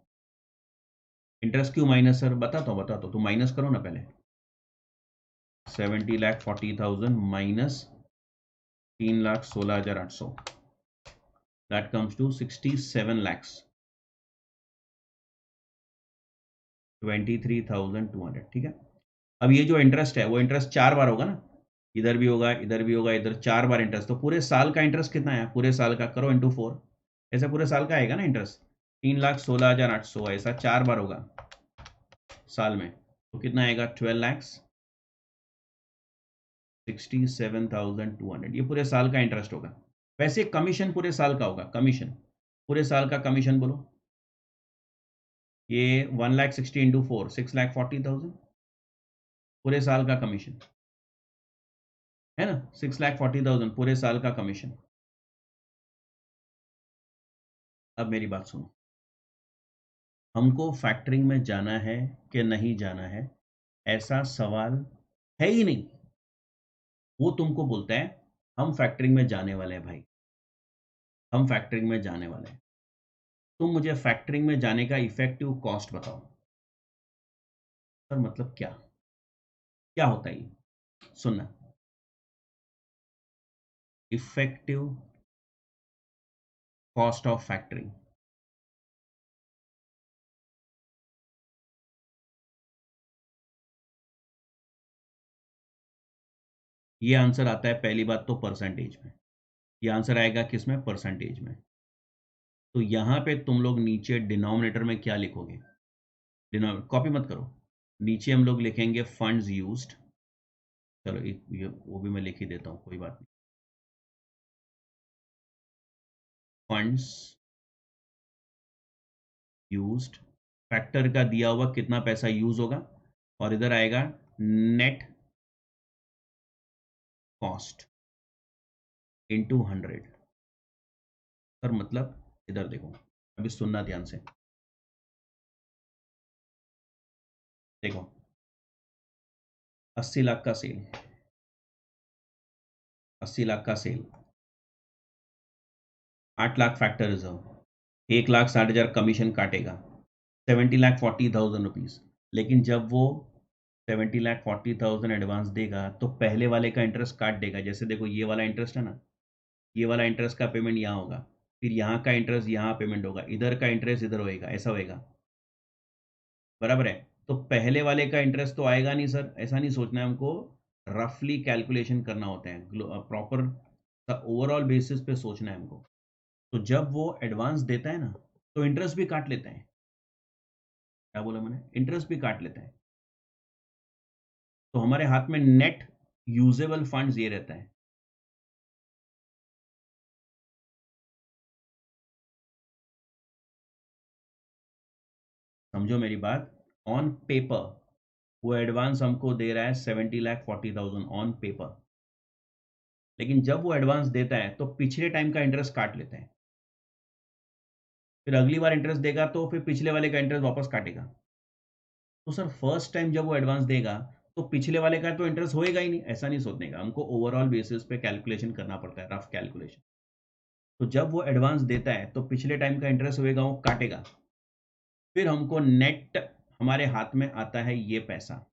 इंटरेस्ट क्यों माइनस सर, बताता हूँ, तुम माइनस करो ना पहले. 70,40,000 minus 3,16,800, that comes to 67 lakhs, 23,200. ठीक है, अब ये जो इंटरेस्ट है वो इंटरेस्ट 4 बार होगा ना, इधर भी होगा, इधर भी होगा, इधर 4 बार इंटरेस्ट. तो पूरे साल का इंटरेस्ट कितना है, पूरे साल का करो इंटू 4, ऐसा पूरे साल का आएगा ना इंटरेस्ट. 3,16,800 ऐसा 4 बार होगा साल में, तो कितना आएगा, 12 लैक्स 67,200. ये पूरे साल का इंटरेस्ट होगा. वैसे कमीशन पूरे साल का होगा, कमीशन पूरे साल का कमीशन बोलो, ये 1,60,000 इंटू 4, 6,40,000 पूरे साल का कमीशन है ना, 6,40,000 पूरे साल का कमीशन. अब मेरी बात सुनो, हमको फैक्टरिंग में जाना है कि नहीं जाना है, ऐसा सवाल है ही नहीं. वो तुमको बोलता है हम फैक्टरिंग में जाने वाले हैं भाई, हम फैक्टरिंग में जाने वाले हैं. तुम मुझे फैक्टरिंग में जाने का इफेक्टिव कॉस्ट बताओ. सर मतलब क्या, क्या होता है ये, सुनना, इफेक्टिव कॉस्ट ऑफ फैक्टरिंग. ये आंसर आता है पहली बात तो परसेंटेज में, ये आंसर आएगा किस में, परसेंटेज में। तो यहाँ पे तुम लोग नीचे डिनोमिनेटर में क्या लिखोगे, कॉपी मत करो, नीचे हम लोग लिखेंगे फंड्स यूज्ड। चलो एक ये वो भी मैं लिख ही देता हूँ, कोई बात नहीं। फंड्स यूज्ड, फैक्टर का दिया हुआ कितना पैसा यूज होगा, और इधर आएगा नेट कॉस्ट इनटू 100। सर मतलब इधर देखो, अभी सुनना ध्यान से, देखो 80 लाख का सेल, 80 लाख का sale, 8 lakh factor reserve, 1,60,000 commission काटेगा, 70,40,000 रुपीज। लेकिन जब वो 70,40,000 एडवांस देगा तो पहले वाले का इंटरेस्ट काट देगा। जैसे देखो ये वाला इंटरेस्ट है ना, ये वाला इंटरेस्ट का पेमेंट यहाँ होगा, फिर यहाँ का इंटरेस्ट यहाँ पेमेंट होगा, इधर का इंटरेस्ट इधर होएगा, ऐसा होएगा, बराबर है। तो पहले वाले का इंटरेस्ट तो आएगा नहीं सर, ऐसा नहीं सोचना है हमको, रफली कैलकुलेशन करना होता है, प्रॉपर ओवरऑल बेसिस पे सोचना है हमको। तो जब वो एडवांस देता है ना तो इंटरेस्ट भी काट लेता है, क्या बोला मैंने, इंटरेस्ट भी काट लेता है। तो हमारे हाथ में नेट यूजेबल फंड्स ये रहता है। समझो मेरी बात, ऑन पेपर वो एडवांस हमको दे रहा है 70,40,000 ऑन पेपर, लेकिन जब वो एडवांस देता है तो पिछले टाइम का इंटरेस्ट काट लेते हैं, फिर अगली बार इंटरेस्ट देगा तो फिर पिछले वाले का इंटरेस्ट वापस काटेगा। तो सर फर्स्ट टाइम जब वो एडवांस देगा तो पिछले वाले का तो इंटरेस्ट होएगा ही नहीं, ऐसा नहीं सोचने का हमको, ओवरऑल बेसिस पे कैलकुलेशन करना पड़ता है, रफ कैलकुलेशन। तो जब वो एडवांस देता है तो पिछले टाइम का इंटरेस्ट होएगा, वो काटेगा, फिर हमको नेट हमारे हाथ में आता है ये पैसा,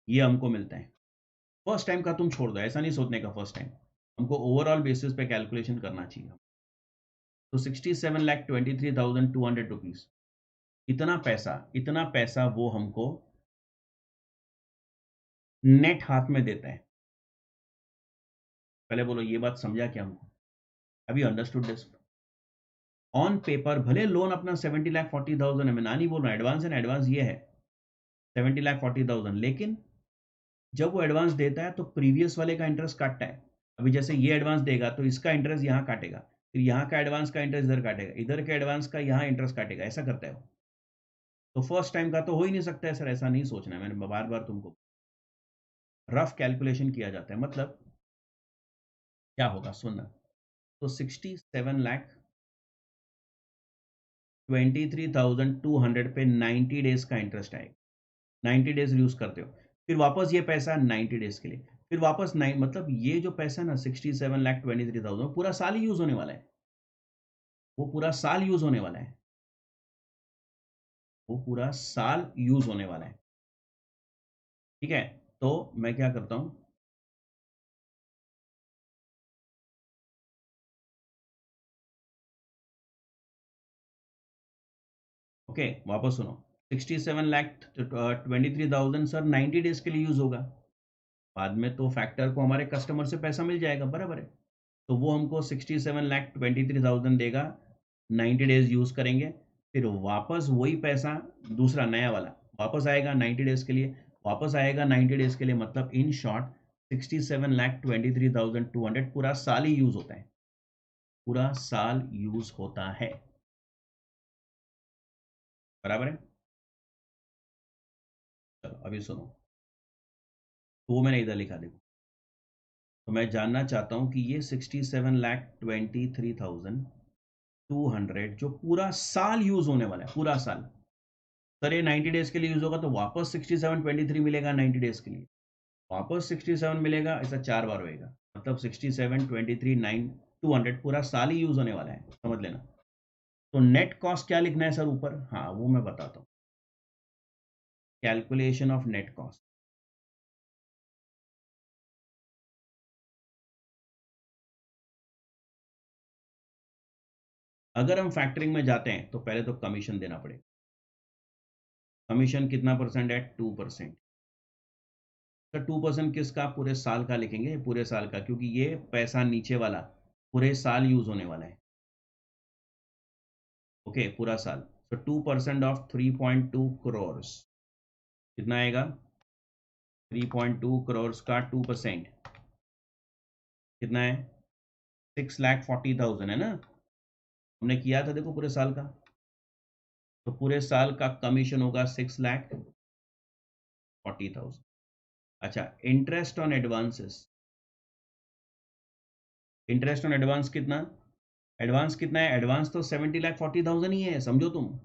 ये हमको मिलता है। फर्स्ट टाइम का तुम छोड़ दो, ऐसा नहीं सोचने का फर्स्ट टाइम, हमको ओवरऑल बेसिस पे कैलकुलेशन करना चाहिए। तो 67,23,200 रुपीज, इतना पैसा वो हमको नेट हाथ में देता है। पहले बोलो ये बात समझा क्या हमको, अभी अंडरस्टूड दिस। ऑन पेपर भले लोन अपना 70,40,000 है, मैं ना नहीं बोल रहा, एडवांस है ना, एडवांस ये है 70,40,000, लेकिन जब वो एडवांस देता है तो प्रीवियस वाले का इंटरेस्ट काटता है। अभी जैसे ये एडवांस देगा तो इसका इंटरेस्ट यहाँ काटेगा, फिर यहाँ का एडवांस का इंटरेस्ट इधर काटेगा, इधर के एडवांस का यहाँ इंटरेस्ट काटेगा, ऐसा करता है वो। तो फर्स्ट टाइम का तो हो ही नहीं सकता है सर, ऐसा नहीं सोचना है, मैंने बार बार तुमको, रफ कैलकुलेशन किया जाता है। मतलब क्या होगा सुनना, तो 67,23,200 पे 90 डेज का इंटरेस्ट आएगा, 90 डेज यूज करते हो, फिर वापस ये पैसा 90 डेज के लिए, फिर वापस 9, मतलब ये जो पैसा ना 67,23,000 पूरा साल ही यूज होने वाला है, वो पूरा साल यूज होने वाला है, वो पूरा साल यूज होने वाला है। ठीक है, तो मैं क्या करता हूं, ओके वापस सुनो, 67,23,000 सर 90 डेज के लिए यूज होगा, बाद में तो फैक्टर को हमारे कस्टमर से पैसा मिल जाएगा, बराबर है। तो वो हमको 67,23,000 देगा, 90 डेज यूज करेंगे, फिर वापस वही पैसा दूसरा नया वाला वापस आएगा 90 डेज के लिए, वापस आएगा 90 डेज के लिए, मतलब इन शॉर्ट 67,23,200 पूरा साल ही यूज होता है, पूरा साल यूज होता है, बराबर है। चलो अभी सुनो, तो वो मैंने इधर लिखा, देखो, तो मैं जानना चाहता हूं कि ये 67,23,200 जो पूरा साल यूज होने वाला है, पूरा साल, सर ये 90 डेज के लिए यूज होगा तो वापस 67,23 मिलेगा 90 डेज के लिए, वापस 67 मिलेगा, ऐसा 4 बार होएगा, मतलब 67,23,200 पूरा साल ही यूज होने वाला है, समझ लेना। तो नेट कॉस्ट क्या लिखना है सर ऊपर, हाँ वो मैं बताता हूँ, कैलकुलेशन ऑफ नेट कॉस्ट। अगर हम फैक्टरिंग में जाते हैं तो पहले तो कमीशन देना पड़ेगा, कमीशन कितना परसेंट है, 2%। सर 2% किसका? पूरे साल का लिखेंगे, पूरे साल का, क्योंकि ये पैसा नीचे वाला पूरे साल यूज होने वाला है। ओके, पूरा साल। तो 2% ऑफ 3.2 करोड़ कितना आएगा? 3.2 करोड़ का 2% कितना है? 6,40,000 है ना? हमने किया था देखो पूरे साल का, तो पूरे साल का कमीशन होगा 6,40,000। अच्छा, interest on advances, interest on advance कितना? एडवांस कितना है? एडवांस तो 70,40,000 ही है, समझो तुम।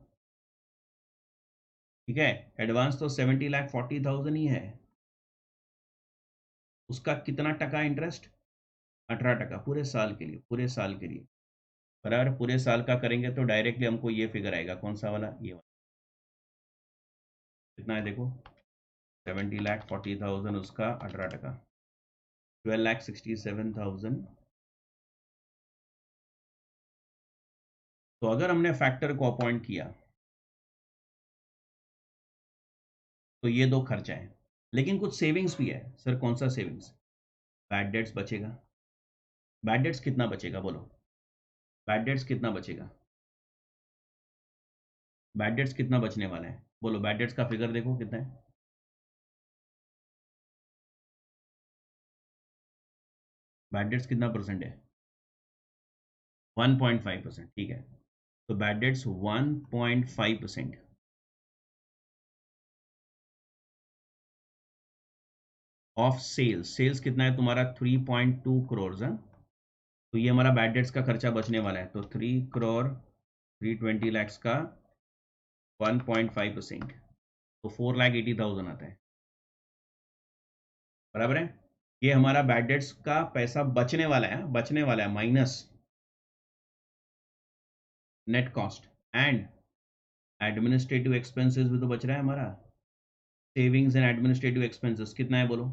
ठीक है, एडवांस तो 70,40,000 ही है। उसका कितना टका इंटरेस्ट? 18% पूरे साल के लिए, पूरे साल के लिए। बराबर, पूरे साल का करेंगे तो डायरेक्टली हमको ये फिगर आएगा, कौन सा वाला? ये वाला। कितना है देखो, 70,40,000, उसका 18%, 12,67,000। तो अगर हमने फैक्टर को अपॉइंट किया तो ये दो खर्चा है, लेकिन कुछ सेविंग्स भी है। सर कौन सा सेविंग्स? बैड डेट्स बचेगा। बैड डेट्स कितना बचेगा बोलो? बैड डेट्स कितना बचेगा? बैड डेट्स कितना बचने वाला है बोलो? बैड डेट्स का फिगर देखो कितना है। बैड डेट्स कितना परसेंट है? 1.5%। ठीक है, तो bad debts 1.5% of sales. Sales कितना है तुम्हारा? 3.2 करोड़ है। तो ये हमारा बैड डेट्स का खर्चा बचने वाला है। तो 3,320,00,000 का 1.5%, तो 4,80,000 आता है। बराबर है, ये हमारा बैड डेट्स का पैसा बचने वाला है, बचने वाला है, minus net cost and administrative expenses भी तो बच रहा है हमारा। सेविंग्स एंड एडमिनिस्ट्रेटिव एक्सपेंसेस कितना है बोलो?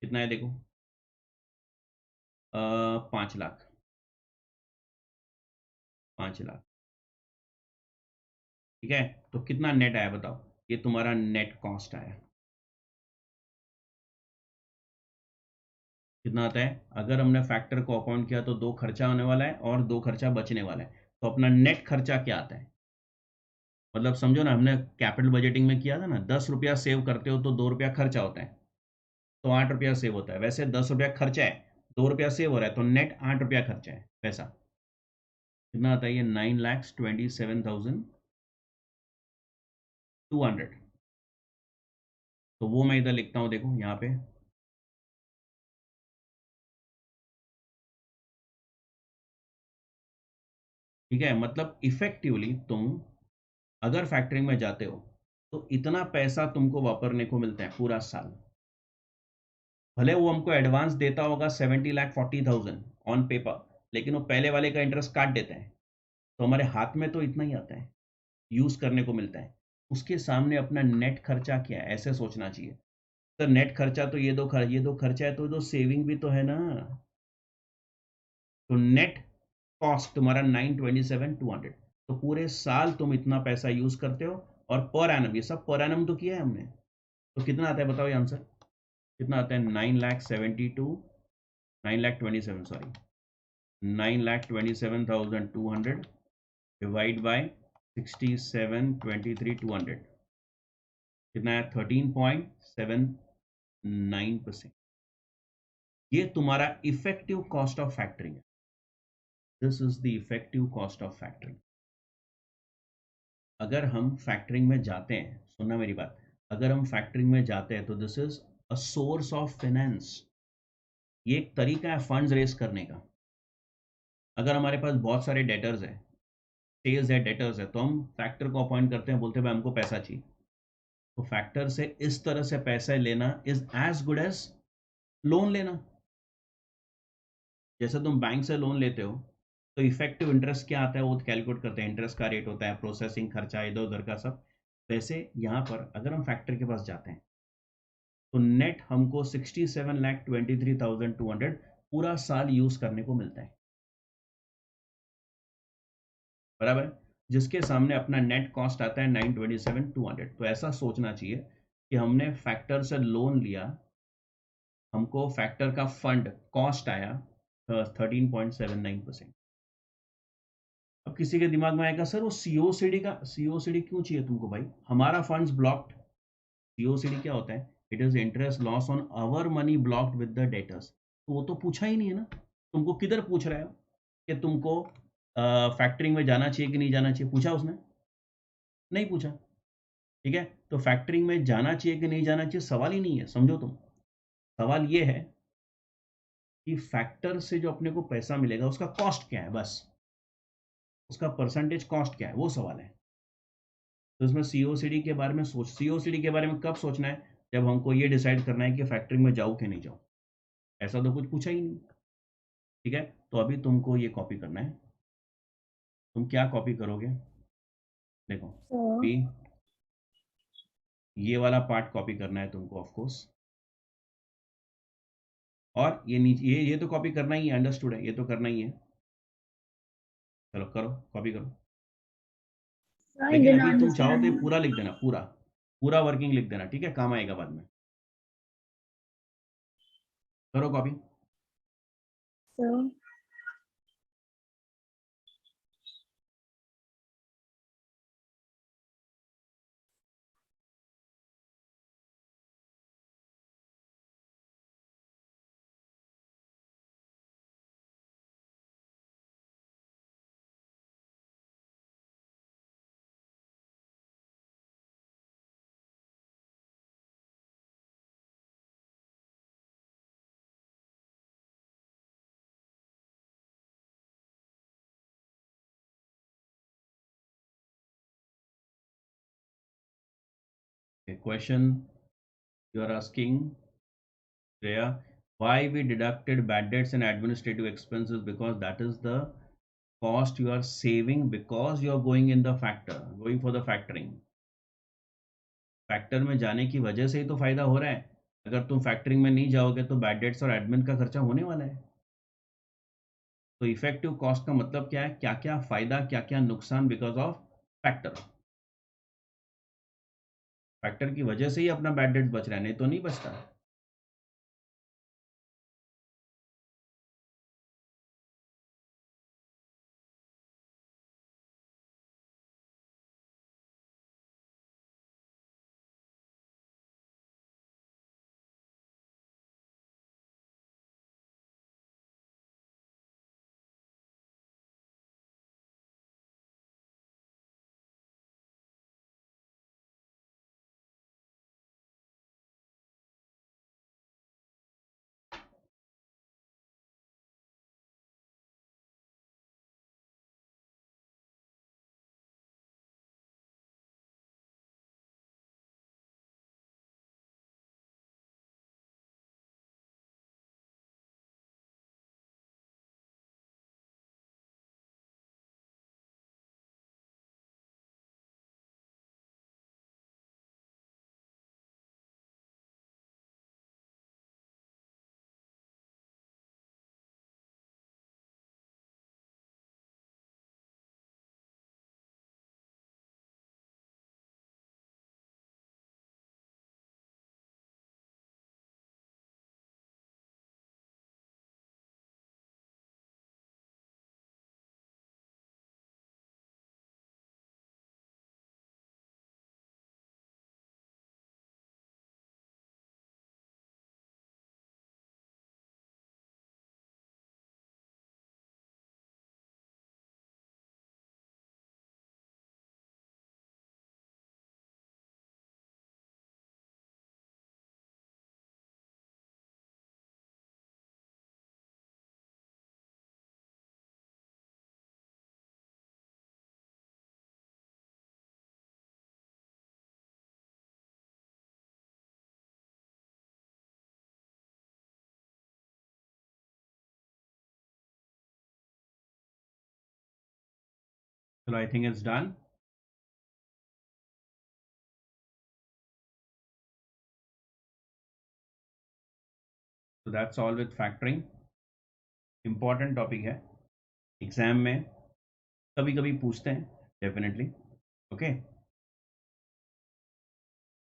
कितना है देखो, 5 लाख, 5 लाख। ठीक है, तो कितना नेट आया बताओ? ये तुम्हारा नेट कॉस्ट आया। कितना आता है? अगर हमने फैक्टर को अकाउंट किया तो दो खर्चा होने वाला है और दो खर्चा बचने वाला है। तो अपना नेट खर्चा क्या आता है? मतलब समझो ना, हमने कैपिटल बजटिंग में किया था ना, 10 रुपया सेव करते हो तो 2 रुपया खर्चा होता है, तो 8 रुपया सेव होता है। वैसे 10 रुपया खर्चा है, 2 रुपया सेव हो रहा है, तो नेट 8 रुपया खर्चा है पैसा। कितना आता है ये? 9,27,200। तो वो मैं इधर लिखता हूँ देखो यहाँ पे। ठीक है, मतलब इफेक्टिवली तुम अगर फैक्टरिंग में जाते हो तो इतना पैसा तुमको वापरने को मिलता है पूरा साल। भले वो हमको एडवांस देता होगा 70,40,000 ऑन पेपर, लेकिन वो पहले वाले का इंटरेस्ट काट देता है, तो हमारे हाथ में तो इतना ही आता है, यूज करने को मिलता है। उसके सामने अपना नेट खर्चा क्या है, ऐसे सोचना चाहिए। सर नेट खर्चा तो ये दो खर्चा है, तो दो सेविंग भी तो है ना। तो नेट कॉस्ट तुम्हारा 9,27,200। तो पूरे साल तुम इतना पैसा यूज करते हो, और पर एनम, ये सब पर एनम तो किया है हमने। तो कितना आता है बताओ ये आंसर? कितना आता है? 9,27,200 सॉरी, 9,27,200 डिवाइड बाय 67,23,200, कितना है? 13.79%। ये तुम्हारा इफेक्टिव कॉस्ट ऑफ फैक्टरिंग है। This is the effective cost of factoring. अगर हम फैक्टरिंग में जाते हैं, सुनना मेरी बात, अगर हम फैक्टरिंग में जाते हैं तो this is a source of finance. ये एक तरीका है फंड्स रेस करने का। अगर हमारे पास बहुत सारे डेटर्स है, सेल्स है, डेटर्स है, तो हम फैक्टर को अपॉइंट करते हैं, बोलते हैं भाई हमको पैसा चाहिए। तो फैक्टर से इस तरह से पैसे लेना is as good as loan लेना। जैसे तुम बैंक से लोन लेते हो तो इफेक्टिव इंटरेस्ट क्या आता है वो कैलकुलेट करते हैं, इंटरेस्ट का रेट होता है, प्रोसेसिंग खर्चा, इधर उधर का सब। वैसे यहाँ पर अगर हम फैक्टर के पास जाते हैं तो नेट हमको 67,23,200 पूरा साल यूज करने को मिलता है। बराबर, जिसके सामने अपना नेट कॉस्ट आता है 9,27,200। तो ऐसा सोचना चाहिए कि हमने फैक्टर से लोन लिया हमको फैक्टर का फंड कॉस्ट आया 13.79%। अब किसी के दिमाग में आएगा सर वो सीओसीडी क्यों चाहिए तुमको भाई, हमारा फंड्स ब्लॉक्ड। सीओसीडी क्या होता है, it is interest loss on our money blocked with the debtors. तो वो तो पूछा ही नहीं है ना, तुमको किधर पूछ रहा है कि तुमको फैक्टरिंग में जाना चाहिए कि नहीं जाना चाहिए, पूछा उसने? नहीं पूछा। ठीक है, तो फैक्टरिंग में जाना चाहिए कि नहीं जाना चाहिए सवाल ही नहीं है, समझो तुम। सवाल ये है कि फैक्टर से जो अपने को पैसा मिलेगा उसका कॉस्ट क्या है, बस उसका परसेंटेज कॉस्ट क्या है, वो सवाल है। तो इसमें सीओसीडी के बारे में सीओसीडी के बारे में कब सोचना है, जब हमको ये डिसाइड करना है कि फैक्टरिंग में जाऊँ कि नहीं जाऊँ। ऐसा तो कुछ पूछा ही नहीं। ठीक है, तो अभी तुमको ये कॉपी करना है। तुम क्या कॉपी करोगे, देखो So, अभी ये वाला पार्ट कॉपी करना है तुमको ऑफ कोर्स, और ये नीचे ये तो कॉपी करना ही है, अंडरस्टूड है, ये तो करना ही है। चलो करो, कॉपी करो। I लेकिन did अभी not तुम चाहो तो ये understand. पूरा लिख देना, पूरा पूरा वर्किंग लिख देना, ठीक है, काम आएगा बाद में। करो copy. So, Question you are asking, Shreya, why we deducted bad debts and administrative expenses, because that is the cost you are saving because you are going for the factoring. Factor में जाने की वजह से ही तो फायदा हो रहा है। अगर तुम फैक्टरिंग में नहीं जाओगे तो बैड डेट्स और एडमिन का खर्चा होने वाला है। तो इफेक्टिव कॉस्ट का मतलब क्या है, क्या क्या फायदा क्या क्या नुकसान बिकॉज ऑफ फैक्टर। फैक्टर की वजह से ही अपना बैड डेट बच रहा है, नहीं तो नहीं बचता। चलो I think it's done. So that's all with factoring. Important topic है, एग्जाम में कभी कभी पूछते हैं डेफिनेटली। ओके